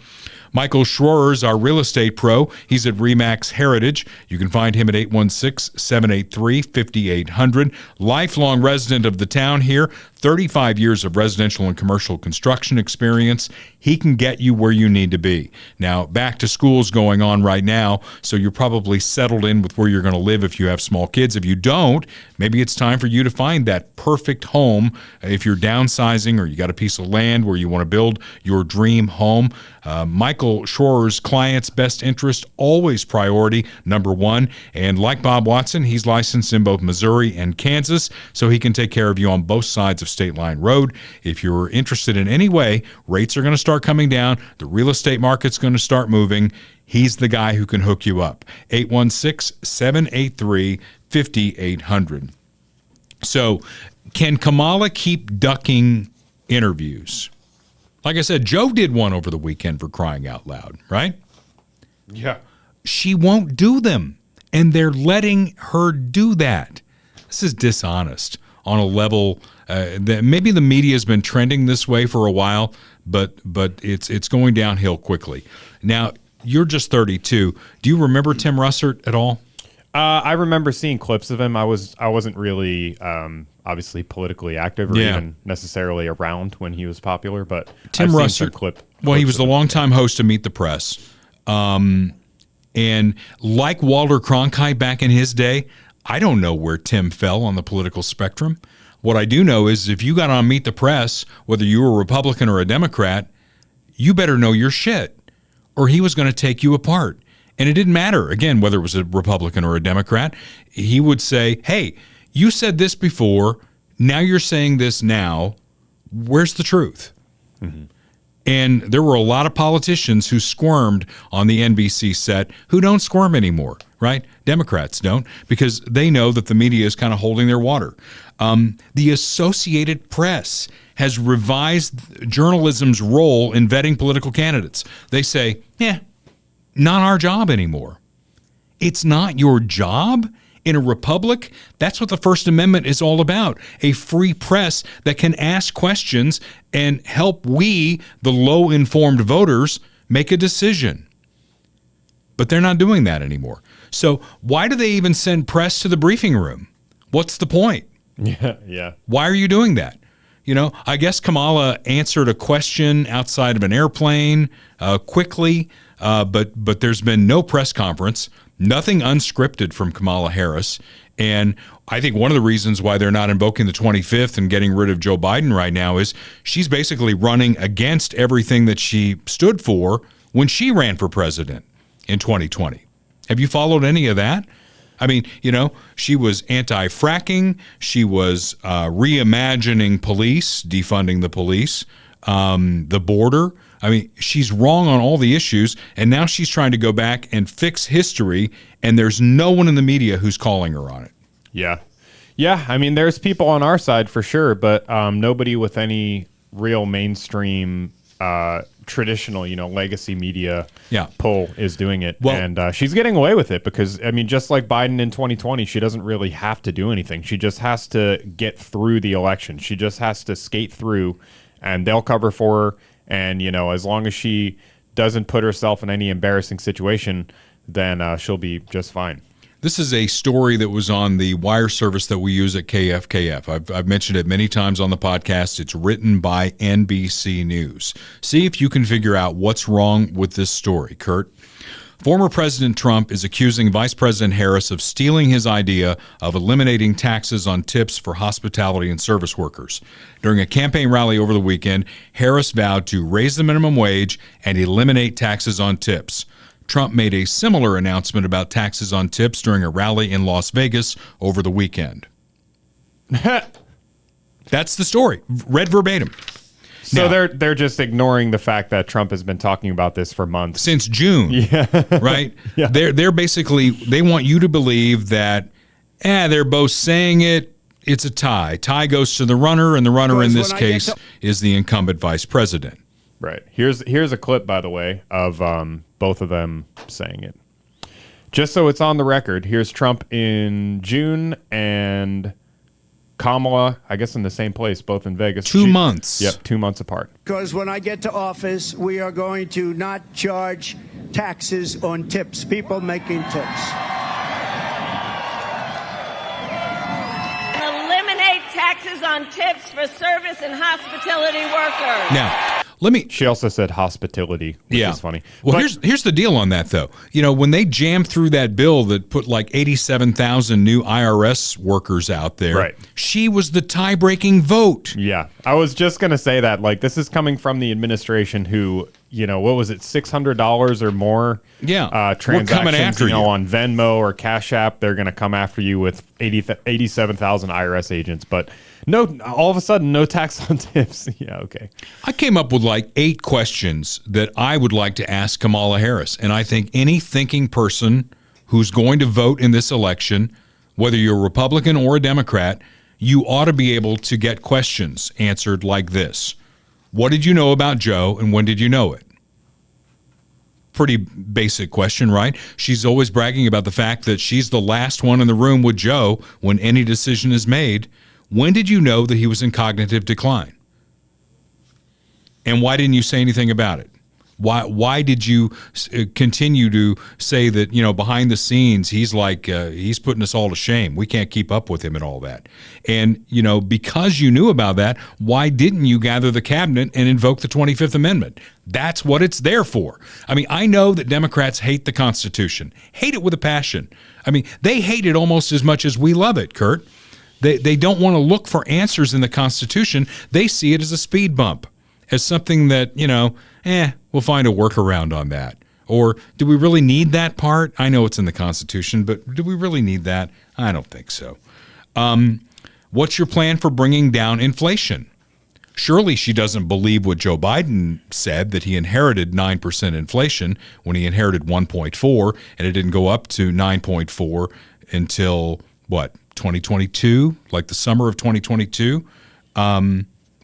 Michael Schroer's our real estate pro. He's at RE/MAX Heritage. You can find him at 816-783-5800. Lifelong resident of the town here, 35 years of residential and commercial construction experience. He can get you where you need to be. Now, back to school's going on right now, so you're probably settled in with where you're going to live if you have small kids. If you don't, maybe it's time for you to find that perfect home. If you're downsizing or you got a piece of land where you want to build your dream home, Michael Schroer's client's best interest, always priority number one. And like Bob Watson, he's licensed in both Missouri and Kansas, so he can take care of you on both sides of State Line Road. If you're interested in any way, rates are going to start coming down. The real estate market's going to start moving. He's the guy who can hook you up. 816-783-5800. So can Kamala keep ducking interviews? Like I said, Joe did one over the weekend, for crying out loud, right? Yeah. She won't do them, and they're letting her do that. This is dishonest on a level that maybe the media has been trending this way for a while, but it's going downhill quickly. Now, you're just 32. Do you remember Tim Russert at all? I remember seeing clips of him. I wasn't really obviously politically active or even necessarily around when he was popular, but Tim Russert, he was the longtime host of Meet the Press. And like Walter Cronkite back in his day, I don't know where Tim fell on the political spectrum. What I do know is if you got on Meet the Press, whether you were a Republican or a Democrat, you better know your shit, or he was going to take you apart. And it didn't matter, again, whether it was a Republican or a Democrat. He would say, hey, you said this before, now you're saying this now. Where's the truth? Mm-hmm. And there were a lot of politicians who squirmed on the NBC set who don't squirm anymore, right? Democrats don't, because they know that the media is kind of holding their water. The Associated Press has revised journalism's role in vetting political candidates. They say, not our job anymore. It's not your job in a republic. That's what the First Amendment is all about. A free press that can ask questions and help we, the low-informed voters, make a decision. But they're not doing that anymore. So why do they even send press to the briefing room? What's the point? Yeah. Why are you doing that? I guess Kamala answered a question outside of an airplane quickly, but there's been no press conference, nothing unscripted from Kamala Harris. And I think one of the reasons why they're not invoking the 25th and getting rid of Joe Biden right now is she's basically running against everything that she stood for when she ran for president in 2020. Have you followed any of that? I mean, she was anti-fracking. She was reimagining police, defunding the police, the border. I mean, she's wrong on all the issues, and now she's trying to go back and fix history, and there's no one in the media who's calling her on it. Yeah. Yeah, I mean, there's people on our side for sure, but nobody with any real mainstream traditional, legacy media pull is doing it. Well, and she's getting away with it because, I mean, just like Biden in 2020, she doesn't really have to do anything. She just has to get through the election. She just has to skate through, and they'll cover for her. And, as long as she doesn't put herself in any embarrassing situation, then she'll be just fine. This is a story that was on the wire service that we use at KFKF. I've mentioned it many times on the podcast. It's written by NBC News. See if you can figure out what's wrong with this story, Kurt. Former President Trump is accusing Vice President Harris of stealing his idea of eliminating taxes on tips for hospitality and service workers. During a campaign rally over the weekend, Harris vowed to raise the minimum wage and eliminate taxes on tips. Trump made a similar announcement about taxes on tips during a rally in Las Vegas over the weekend. That's the story, read verbatim. So now, they're just ignoring the fact that Trump has been talking about this for months. Since June, right? Yeah. They're basically, they want you to believe that, they're both saying it, it's a tie. Tie goes to the runner, and the runner in this case is the incumbent vice president. Right. Here's a clip, by the way, of both of them saying it. Just so it's on the record, here's Trump in June and Kamala, I guess in the same place, both in Vegas. 2 months. Yep, 2 months apart. Because when I get to office, we are going to not charge taxes on tips, people making tips. Eliminate taxes on tips for service and hospitality workers. Now, She also said hospitality, which is funny. Well, here's the deal on that, though. When they jammed through that bill that put like 87,000 new IRS workers out there, right, she was the tie-breaking vote. Yeah, I was just going to say that. Like, this is coming from the administration who, what was it, $600 or more transactions, coming after you on Venmo or Cash App. They're going to come after you with 87,000 IRS agents. But no, all of a sudden, no tax on tips. Yeah, okay. I came up with like 8 questions that I would like to ask Kamala Harris. And I think any thinking person who's going to vote in this election, whether you're a Republican or a Democrat, you ought to be able to get questions answered like this. What did you know about Joe, and when did you know it? Pretty basic question, right? She's always bragging about the fact that she's the last one in the room with Joe when any decision is made. When did you know that he was in cognitive decline? And why didn't you say anything about it? Why did you continue to say that, behind the scenes, he's like, he's putting us all to shame. We can't keep up with him and all that. And, because you knew about that, why didn't you gather the cabinet and invoke the 25th Amendment? That's what it's there for. I mean, I know that Democrats hate the Constitution, hate it with a passion. I mean, they hate it almost as much as we love it, Kurt. They don't want to look for answers in the Constitution. They see it as a speed bump, as something that, we'll find a workaround on that. Or do we really need that part? I know it's in the Constitution, but do we really need that? I don't think so. What's your plan for bringing down inflation? Surely she doesn't believe what Joe Biden said, that he inherited 9% inflation when he inherited 1.4, and it didn't go up to 9.4 until, 2022, like the summer of 2022.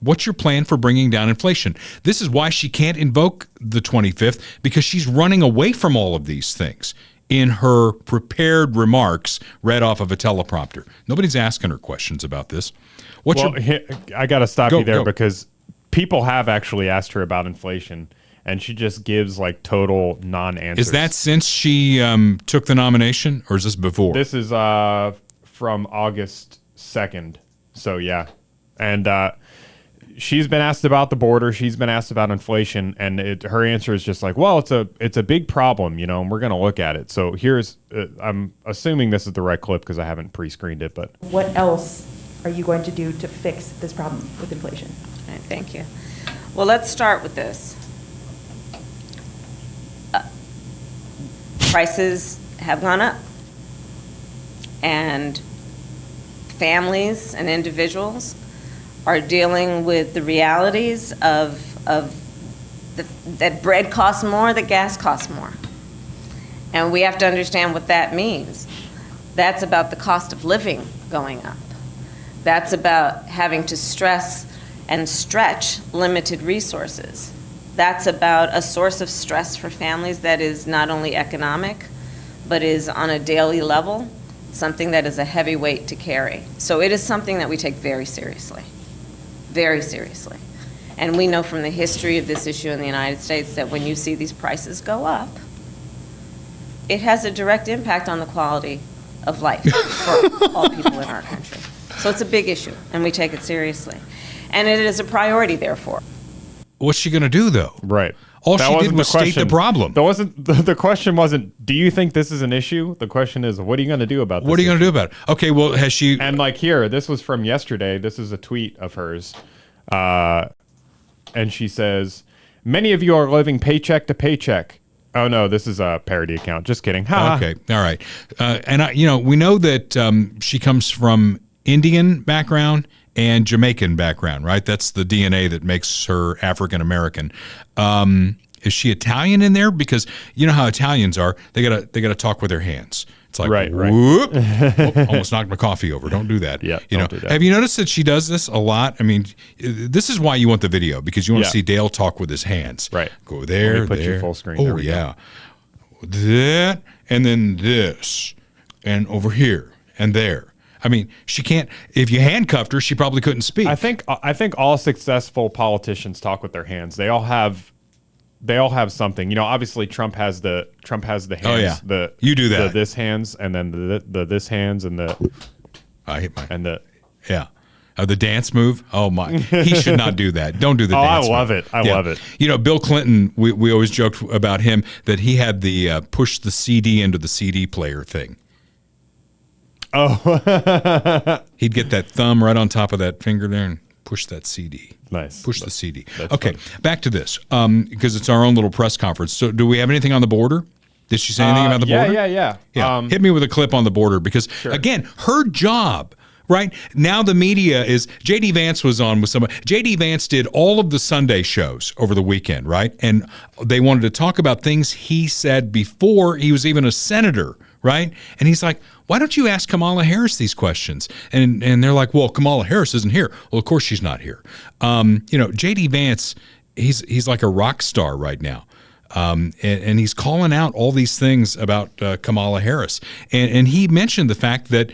What's your plan for bringing down inflation? This is why she can't invoke the 25th, because she's running away from all of these things in her prepared remarks read off of a teleprompter. Nobody's asking her questions about this. I got to stop you there because people have actually asked her about inflation, and she just gives like total non-answers. Is that since she took the nomination, or is this before? This is from August 2nd. So yeah, and she's been asked about the border. She's been asked about inflation, and her answer is just like, well, it's a big problem, you know, and we're going to look at it. So here's, I'm assuming this is the right clip because I haven't pre-screened it, but what else are you going to do to fix this problem with inflation? All right, thank you. Well, let's start with this. Prices have gone up, and families and individuals are dealing with the realities of that bread costs more, that gas costs more. And we have to understand what that means. That's about the cost of living going up. That's about having to stress and stretch limited resources. That's about a source of stress for families that is not only economic, but is on a daily level, something that is a heavy weight to carry. So it is something that we take very seriously. Very seriously. And we know from the history of this issue in the United States that when you see these prices go up, it has a direct impact on the quality of life for all people in our country. So it's a big issue, and we take it seriously. And it is a priority, therefore. What's she going to do, though? right. All That she wasn't did was state the problem. That wasn't the question. Wasn't do you think this is an issue? The question is, what are you going to do about this? What are you going to do about it? Okay, well, has she... And like here, this was from yesterday. This is a tweet of hers. And she says, many of you are living paycheck to paycheck. Oh, no, this is a parody account. Just kidding. Okay, all right. And, we know that she comes from Indian background and Jamaican background, right? That's the DNA that makes her African-American. Is she Italian in there? Because you know how Italians are. They gotta talk with their hands. It's like, Right. whoop, almost knocked my coffee over. Don't do that. Yeah, don't do that. Have you noticed that she does this a lot? I mean, this is why you want the video, because you want to see Dale talk with his hands. Right. Go there, Let me put there. you full screen. Oh, There we go. yeah. That, and then this, and over here, and there. I mean, she can't. If you handcuffed her, she probably couldn't speak. I think all successful politicians talk with their hands. They all have something. You know, obviously Trump has the hands. Oh, yeah. You do that. The this hands, and then the this hands, and the I hit my and the. yeah. The dance move. Oh my! He should not do that. Don't do the Oh, dance. I love move. it. I love it. You know, Bill Clinton. We always joked about him that he had the push the CD into the CD player thing. Oh. He'd get that thumb right on top of that finger there and push that CD. Nice. Push the CD. that's Okay, fun. back to this because it's our own little press conference. So, do we have anything on the border? Did she say anything about the border? Yeah. Hit me with a clip on the border because again, her job. Right now, the media is J.D. Vance was on with somebody. J.D. Vance did all of the Sunday shows over the weekend, right? And they wanted to talk about things he said before he was even a senator, right? And he's like, "Why don't you ask Kamala Harris these questions?" And they're like, "Well, Kamala Harris isn't here." Well, of course she's not here. J.D. Vance, he's like a rock star right now. And he's calling out all these things about Kamala Harris, and he mentioned the fact that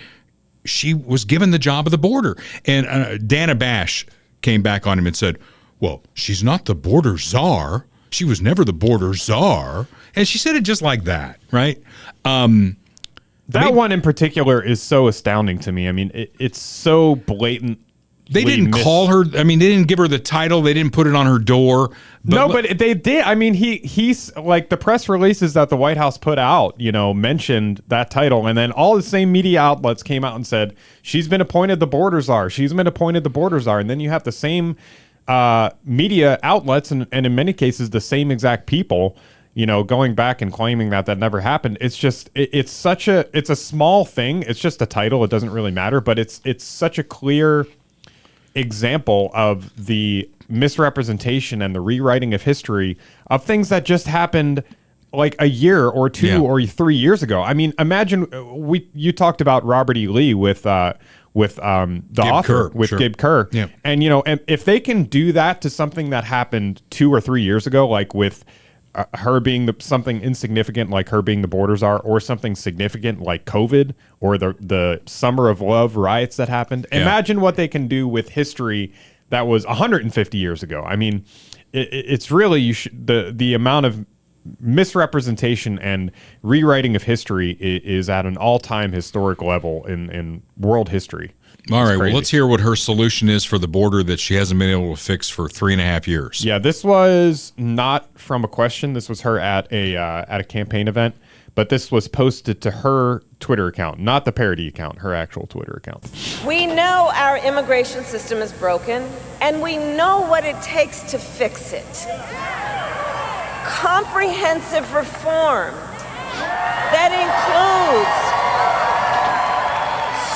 she was given the job of the border. And Dana Bash came back on him and said, well, she's not the border czar. She was never the border czar. And she said it just like that, right? That one in particular is so astounding to me. I mean, it's so blatant. They didn't call her. I mean, they didn't give her the title. They didn't put it on her door. But they did. I mean, he's like the press releases that the White House put out, mentioned that title. And then all the same media outlets came out and said, she's been appointed the border czar. She's been appointed the border czar. And then you have the same media outlets and in many cases, the same exact people, going back and claiming that never happened. It's just, it's a small thing. It's just a title. It doesn't really matter, but it's such a clear example of the misrepresentation and the rewriting of history of things that just happened like a year or two or 3 years ago. I mean, imagine you talked about Robert E. Lee with the author, with Gib Kerr. Yeah. And and if they can do that to something that happened 2 or 3 years ago, like with her being something insignificant, like her being the border czar, or something significant like COVID or the Summer of Love riots that happened. Yeah. Imagine what they can do with history that was 150 years ago. I mean, it's really the amount of misrepresentation and rewriting of history is at an all-time historic level in world history. All right, well, crazy. let's hear what her solution is for the border that she hasn't been able to fix for 3.5 years. Yeah, this was not from a question. This was her at a campaign event, but this was posted to her Twitter account, not the parody account, her actual Twitter account. We know our immigration system is broken, and we know what it takes to fix it. Comprehensive reform that includes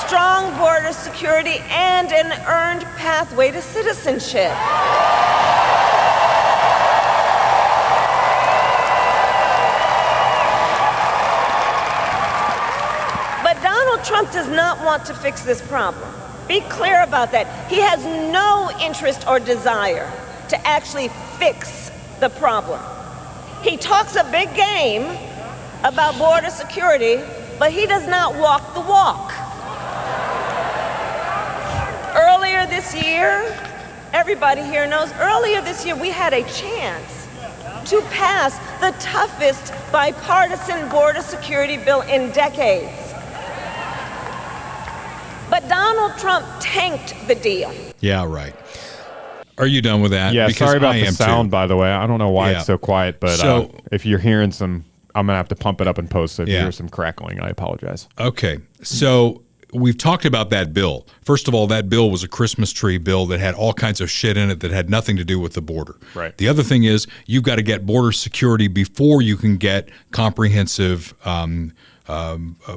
strong border security and an earned pathway to citizenship. But Donald Trump does not want to fix this problem. Be clear about that. He has no interest or desire to actually fix the problem. He talks a big game about border security, but he does not walk the walk. Earlier this year, everybody here knows, earlier this year we had a chance to pass the toughest bipartisan border security bill in decades. But Donald Trump tanked the deal. Yeah, right. Are you done with that? Yeah, Because sorry about I the am sound, too. by the way. I don't know why Yeah. it's so quiet, but So- if you're hearing some, I'm going to have to pump it up and post. So if you Yeah. hear some crackling, I apologize. Okay, so we've talked about that bill. First of all, that bill was a Christmas tree bill that had all kinds of shit in it that had nothing to do with the border. Right. The other thing is you've got to get border security before you can get comprehensive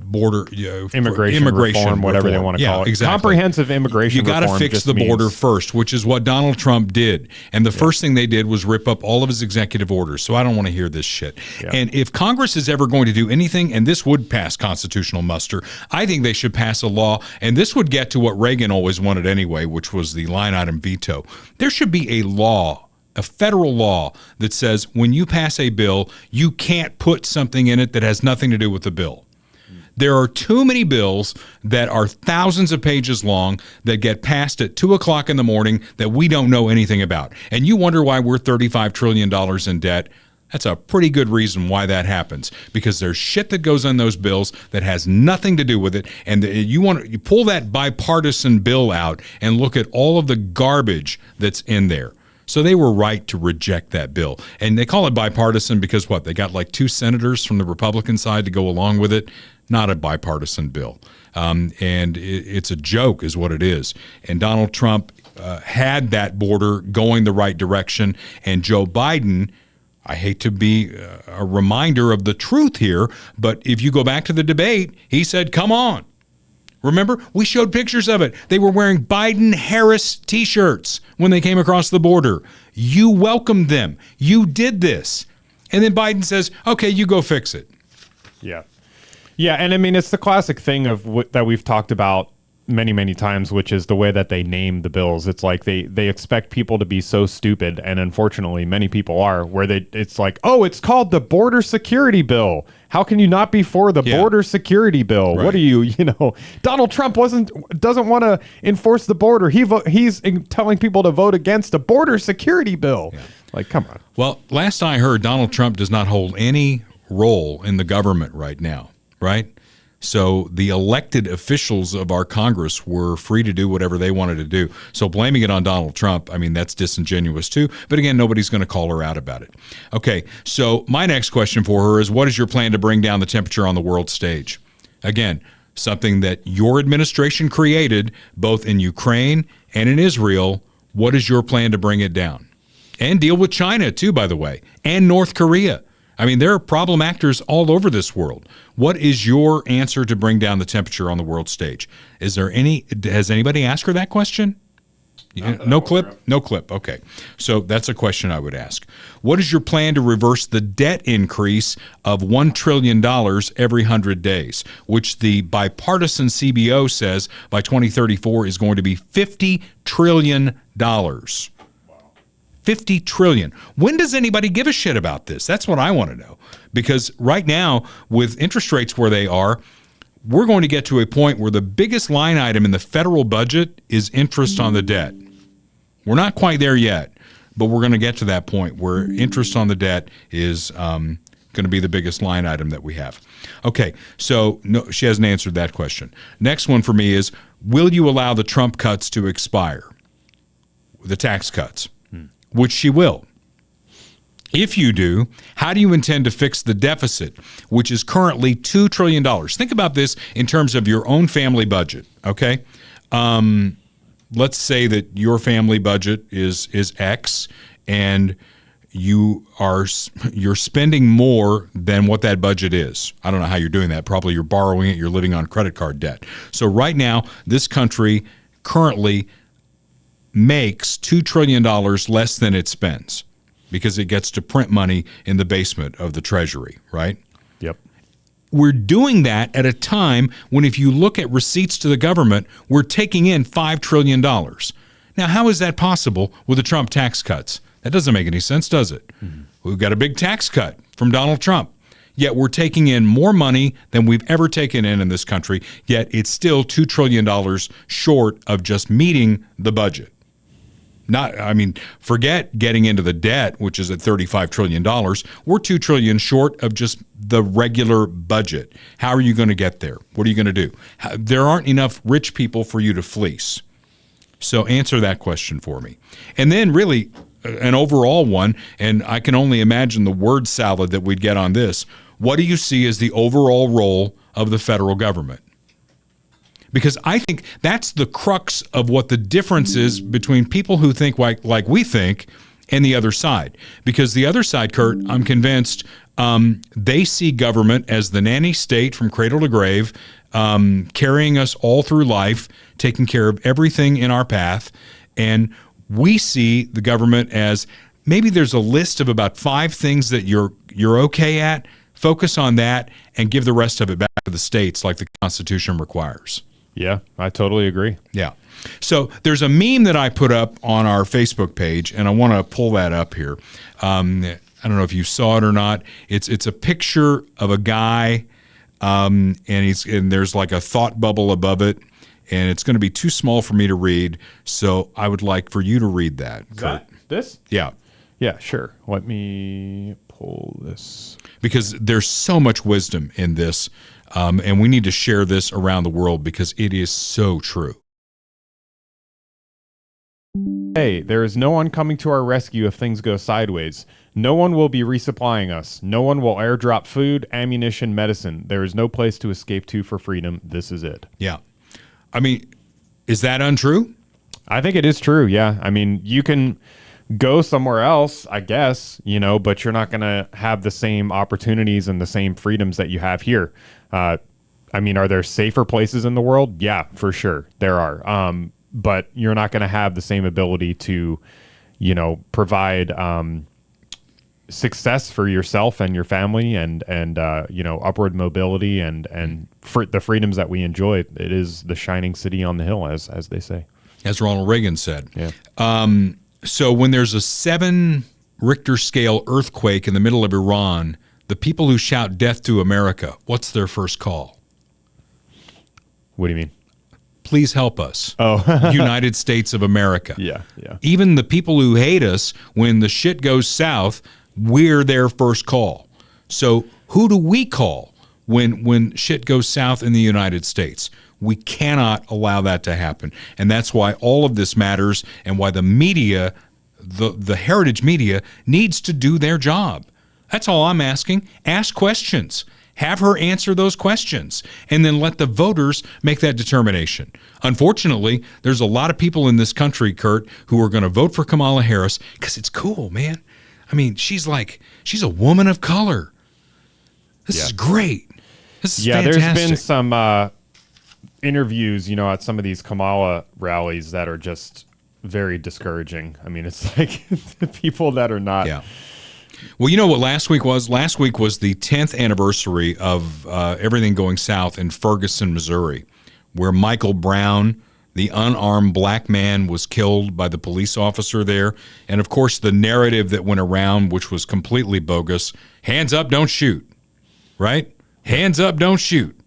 border Immigration reform, whatever they want to call it. Exactly. Comprehensive immigration You got to reform fix just the border means- first, which is what Donald Trump did. And the first thing they did was rip up all of his executive orders. So I don't want to hear this shit. Yeah. And if Congress is ever going to do anything, and this would pass constitutional muster, I think they should pass a law. And this would get to what Reagan always wanted anyway, which was the line item veto. There should be a law, a federal law that says when you pass a bill, you can't put something in it that has nothing to do with the bill. There are too many bills that are thousands of pages long that get passed at 2 o'clock in the morning that we don't know anything about. And you wonder why we're $35 trillion in debt. That's a pretty good reason why that happens, because there's shit that goes on those bills that has nothing to do with it. And you pull that bipartisan bill out and look at all of the garbage that's in there. So they were right to reject that bill. And they call it bipartisan because what? They got like 2 senators from the Republican side to go along with it. Not a bipartisan bill. And it's a joke is what it is. And Donald Trump had that border going the right direction. And Joe Biden, I hate to be a reminder of the truth here, but if you go back to the debate, he said, come on. Remember, we showed pictures of it. They were wearing Biden-Harris T-shirts when they came across the border. You welcomed them. You did this. And then Biden says, okay, you go fix it. Yeah. Yeah, and I mean, it's the classic thing of that we've talked about many, many times, which is the way that they name the bills. It's like they expect people to be so stupid, and unfortunately, many people are, where it's like, oh, it's called the Border Security Bill. How can you not be for the Border Security Bill? Right. What are you, Donald Trump doesn't want to enforce the border. He's telling people to vote against a Border Security Bill. Yeah. Like, come on. Well, last I heard, Donald Trump does not hold any role in the government right now. Right? So the elected officials of our Congress were free to do whatever they wanted to do. So blaming it on Donald Trump, I mean, that's disingenuous too. But again, nobody's going to call her out about it. Okay, so my next question for her is, what is your plan to bring down the temperature on the world stage? Again, something that your administration created both in Ukraine and in Israel. What is your plan to bring it down? And deal with China too, by the way, and North Korea. I mean, there are problem actors all over this world. What is your answer to bring down the temperature on the world stage? Has anybody asked her that question? No clip? No clip. Okay. So that's a question I would ask. What is your plan to reverse the debt increase of $1 trillion every 100 days, which the bipartisan CBO says by 2034 is going to be $50 trillion? 50 trillion. When does anybody give a shit about this? That's what I want to know. Because right now, with interest rates where they are, we're going to get to a point where the biggest line item in the federal budget is interest on the debt. We're not quite there yet, but we're going to get to that point where interest on the debt is going to be the biggest line item that we have. Okay, so no, she hasn't answered that question. Next one for me is, will you allow the Trump cuts to expire? The tax cuts, which she will. If you do, how do you intend to fix the deficit, which is currently $2 trillion? Think about this in terms of your own family budget, okay? Let's say that your family budget is X, and you're spending more than what that budget is. I don't know how you're doing that. Probably you're borrowing it, you're living on credit card debt. So right now, this country currently makes $2 trillion less than it spends because it gets to print money in the basement of the Treasury, right? Yep. We're doing that at a time when, if you look at receipts to the government, we're taking in $5 trillion. Now, how is that possible with the Trump tax cuts? That doesn't make any sense, does it? Mm-hmm. We've got a big tax cut from Donald Trump, yet we're taking in more money than we've ever taken in this country, yet it's still $2 trillion short of just meeting the budget. Forget getting into the debt, which is at $35 trillion. We're $2 trillion short of just the regular budget. How are you going to get there? What are you going to do? There aren't enough rich people for you to fleece. So answer that question for me. And then really an overall one, and I can only imagine the word salad that we'd get on this. What do you see as the overall role of the federal government? Because I think that's the crux of what the difference is between people who think like we think and the other side. Because the other side, Kurt, I'm convinced they see government as the nanny state from cradle to grave, carrying us all through life, taking care of everything in our path. And we see the government as maybe there's a list of about 5 things that you're okay at. Focus on that and give the rest of it back to the states like the Constitution requires. Yeah, I totally agree. Yeah. So there's a meme that I put up on our Facebook page, and I want to pull that up here. I don't know if you saw it or not. It's a picture of a guy, and there's like a thought bubble above it, and it's going to be too small for me to read. So I would like for you to read that, Kurt. This? Yeah. Yeah, sure. Let me pull this. Because there's so much wisdom in this. And we need to share this around the world because it is so true. Hey, there is no one coming to our rescue if things go sideways. No one will be resupplying us. No one will airdrop food, ammunition, medicine. There is no place to escape to for freedom. This is it. Yeah. I mean, is that untrue? I think it is true, yeah. I mean, you can go somewhere else, I guess, but you're not going to have the same opportunities and the same freedoms that you have here. Are there safer places in the world? Yeah, for sure. There are. But you're not going to have the same ability to, provide success for yourself and your family and upward mobility and the freedoms that we enjoy. It is the shining city on the hill, as they say. As Ronald Reagan said. Yeah. So when there's a 7 Richter scale earthquake in the middle of Iran, the people who shout death to America, what's their first call? What do you mean? Please help us. Oh. United States of America. Yeah. Even the people who hate us, when the shit goes south, we're their first call. So who do we call when shit goes south in the United States? We cannot allow that to happen. And that's why all of this matters and why the media, the heritage media, needs to do their job. That's all I'm asking. Ask questions. Have her answer those questions, and then let the voters make that determination. Unfortunately, there's a lot of people in this country, Kurt, who are going to vote for Kamala Harris because it's cool, man. I mean, she's a woman of color. This is great. This is fantastic. There's been some interviews, at some of these Kamala rallies that are just very discouraging. I mean, it's like the people that are not. Yeah. Well, you know what last week was? Last week was the 10th anniversary of everything going south in Ferguson, Missouri, where Michael Brown, the unarmed black man, was killed by the police officer there. And, of course, the narrative that went around, which was completely bogus, hands up, don't shoot, right? Hands up, don't shoot.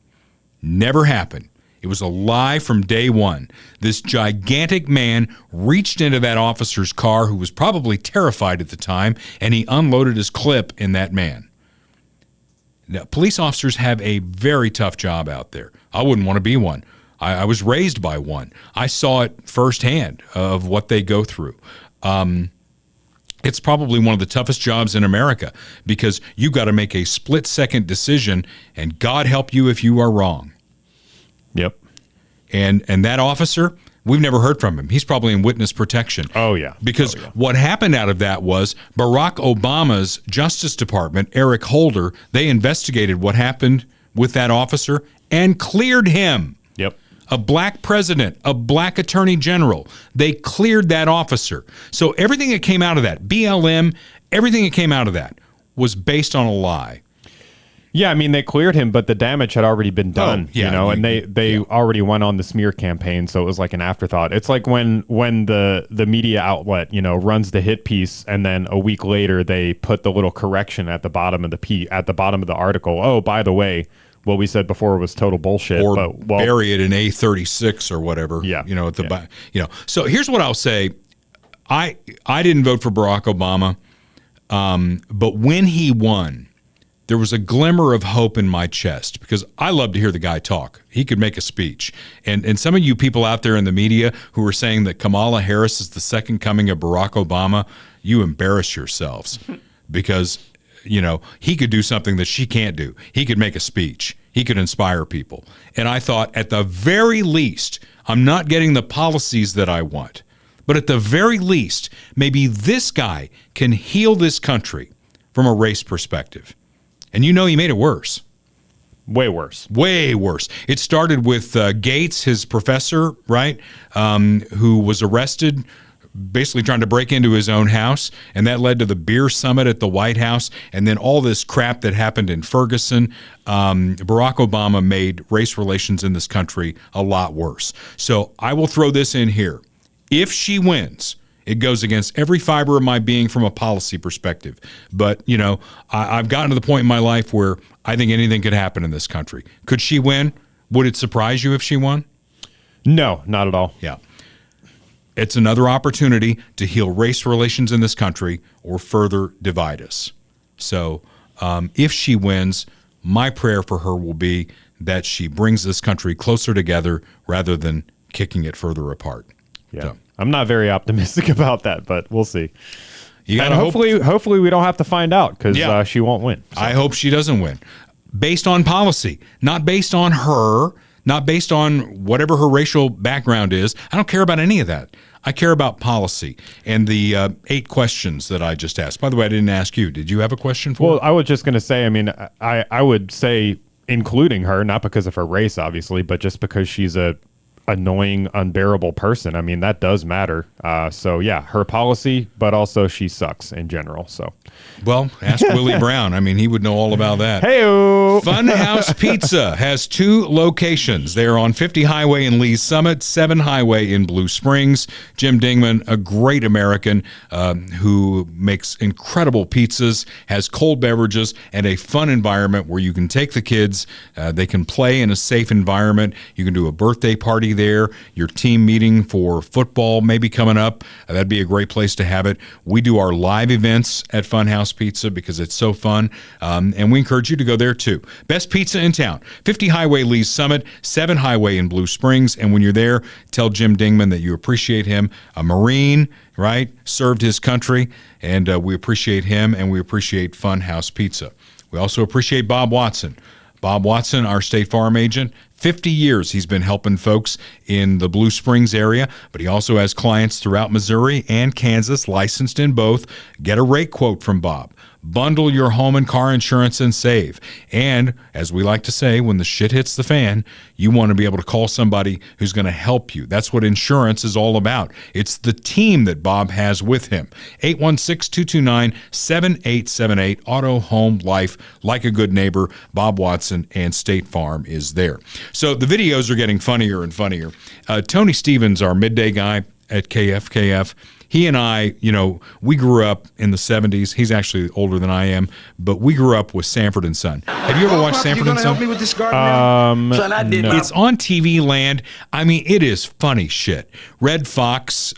Never happened. It was a lie from day one. This gigantic man reached into that officer's car, who was probably terrified at the time, and he unloaded his clip in that man. Now, police officers have a very tough job out there. I wouldn't want to be one. I was raised by one. I saw it firsthand of what they go through. It's probably one of the toughest jobs in America because you got to make a split-second decision, and God help you if you are wrong. Yep. And that officer, we've never heard from him. He's probably in witness protection. Oh, yeah. Because what happened out of that was Barack Obama's Justice Department, Eric Holder, they investigated what happened with that officer and cleared him. Yep. A black president, a black attorney general. They cleared that officer. So everything that came out of that, BLM, everything that came out of that was based on a lie. Yeah, I mean, they cleared him, but the damage had already been done, and they already went on the smear campaign, so it was like an afterthought. It's like when the media outlet, runs the hit piece, and then a week later they put the little correction at the bottom of the article. Oh, by the way, what we said before was total bullshit. Or bury it in A36 or whatever. Yeah. At the back. So here's what I'll say. I didn't vote for Barack Obama, but when he won, there was a glimmer of hope in my chest because I love to hear the guy talk. He could make a speech. And some of you people out there in the media who are saying that Kamala Harris is the second coming of Barack Obama, you embarrass yourselves because he could do something that she can't do. He could make a speech. He could inspire people. And I thought, at the very least, I'm not getting the policies that I want. But at the very least, maybe this guy can heal this country from a race perspective. And he made it worse. Way worse. Way worse. It started with Gates, his professor, right, who was arrested basically trying to break into his own house, and that led to the beer summit at the White House, and then all this crap that happened in Ferguson. Barack Obama made race relations in this country a lot worse. So I will throw this in here. If she wins, it goes against every fiber of my being from a policy perspective. But, I've gotten to the point in my life where I think anything could happen in this country. Could she win? Would it surprise you if she won? No, not at all. Yeah. It's another opportunity to heal race relations in this country or further divide us. So if she wins, my prayer for her will be that she brings this country closer together rather than kicking it further apart. Yeah. So, I'm not very optimistic about that, but we'll see. You and hopefully we don't have to find out because she won't win. So. I hope she doesn't win. Based on policy, not based on her, not based on whatever her racial background is. I don't care about any of that. I care about policy and the 8 questions that I just asked. By the way, I didn't ask you. Did you have a question for Well, I was just going to say, I would say including her, not because of her race, obviously, but just because she's a annoying, unbearable person. That does matter. So yeah, her policy, but also she sucks in general. So, well, ask Willie Brown. He would know all about that. Hey-o! Funhouse Pizza has 2 locations. They are on 50 Highway in Lee's Summit, 7 Highway in Blue Springs. Jim Dingman, a great American who makes incredible pizzas, has cold beverages, and a fun environment where you can take the kids. They can play in a safe environment. You can do a birthday party there, your team meeting for football maybe coming up. That'd be a great place to have it. We do our live events at Funhouse Pizza because it's so fun, and we encourage you to go there too. Best pizza in town, 50 Highway Lee's Summit, 7 Highway in Blue Springs, and when you're there, tell Jim Dingman that you appreciate him. A Marine, right, served his country, and we appreciate him, and we appreciate Funhouse Pizza. We also appreciate Bob Watson. Bob Watson, our State Farm agent, 50 years he's been helping folks in the Blue Springs area, but he also has clients throughout Missouri and Kansas, licensed in both. Get a rate quote from Bob. Bundle your home and car insurance and save. And as we like to say, when the shit hits the fan, you want to be able to call somebody who's going to help you. That's what insurance is all about. It's the team that Bob has with him. 816-229-7878. Auto, home, life, like a good neighbor. Bob Watson and State Farm is there. So the videos are getting funnier and funnier. Tony Stevens, our midday guy at KFKF, he and I, we grew up in the 70s. He's actually older than I am, but we grew up with Sanford and Son. Have you ever watched Sanford and Son? No. It's on TV Land. It is funny shit. Red Fox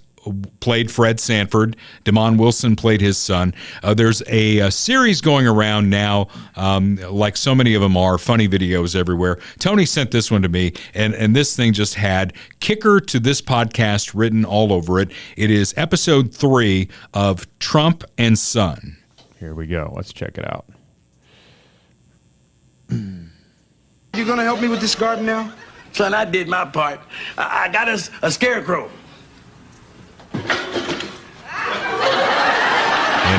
played Fred Sanford. Damon Wilson played his son. There's a series going around now, like so many of them are, funny videos everywhere. Tony sent this one to me, and this thing just had kicker to this podcast written all over it. It is episode 3 of Trump and Son. Here we go. Let's check it out. You gonna help me with this garden now? Son, I did my part. I got us a scarecrow. And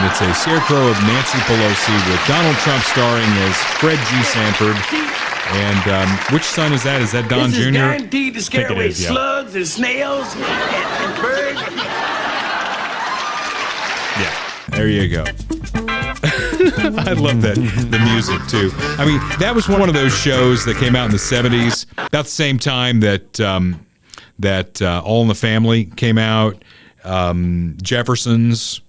it's a scarecrow of Nancy Pelosi with Donald Trump starring as Fred G. Sanford. And which son is that? Is that Don This Jr.? is guaranteed to scare away is, yeah. slugs and snails and birds. Yeah, there you go. I love that, the music too. I mean, that was one of those shows that came out in the 70s, about the same time that All in the Family came out, Jeffersons,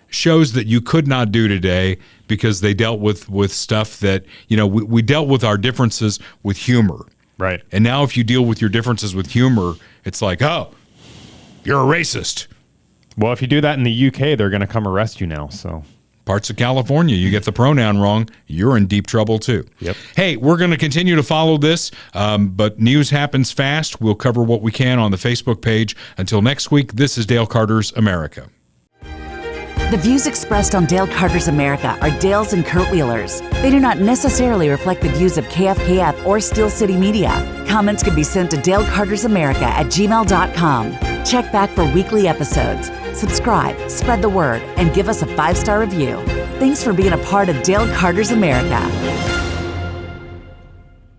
shows that you could not do today because they dealt with stuff that, we dealt with our differences with humor. Right. And now if you deal with your differences with humor, it's like, oh, you're a racist. Well, if you do that in the UK, they're going to come arrest you now, so... Parts of California, you get the pronoun wrong, you're in deep trouble too. Yep. Hey, we're going to continue to follow this, but news happens fast. We'll cover what we can on the Facebook page. Until next week, this is Dale Carter's America. The views expressed on Dale Carter's America are Dale's and Kurt Wheeler's. They do not necessarily reflect the views of KFKF or Steel City Media. Comments can be sent to dalecartersamerica@gmail.com. Check back for weekly episodes. Subscribe, spread the word, and give us a 5-star review. Thanks for being a part of Dale Carter's America.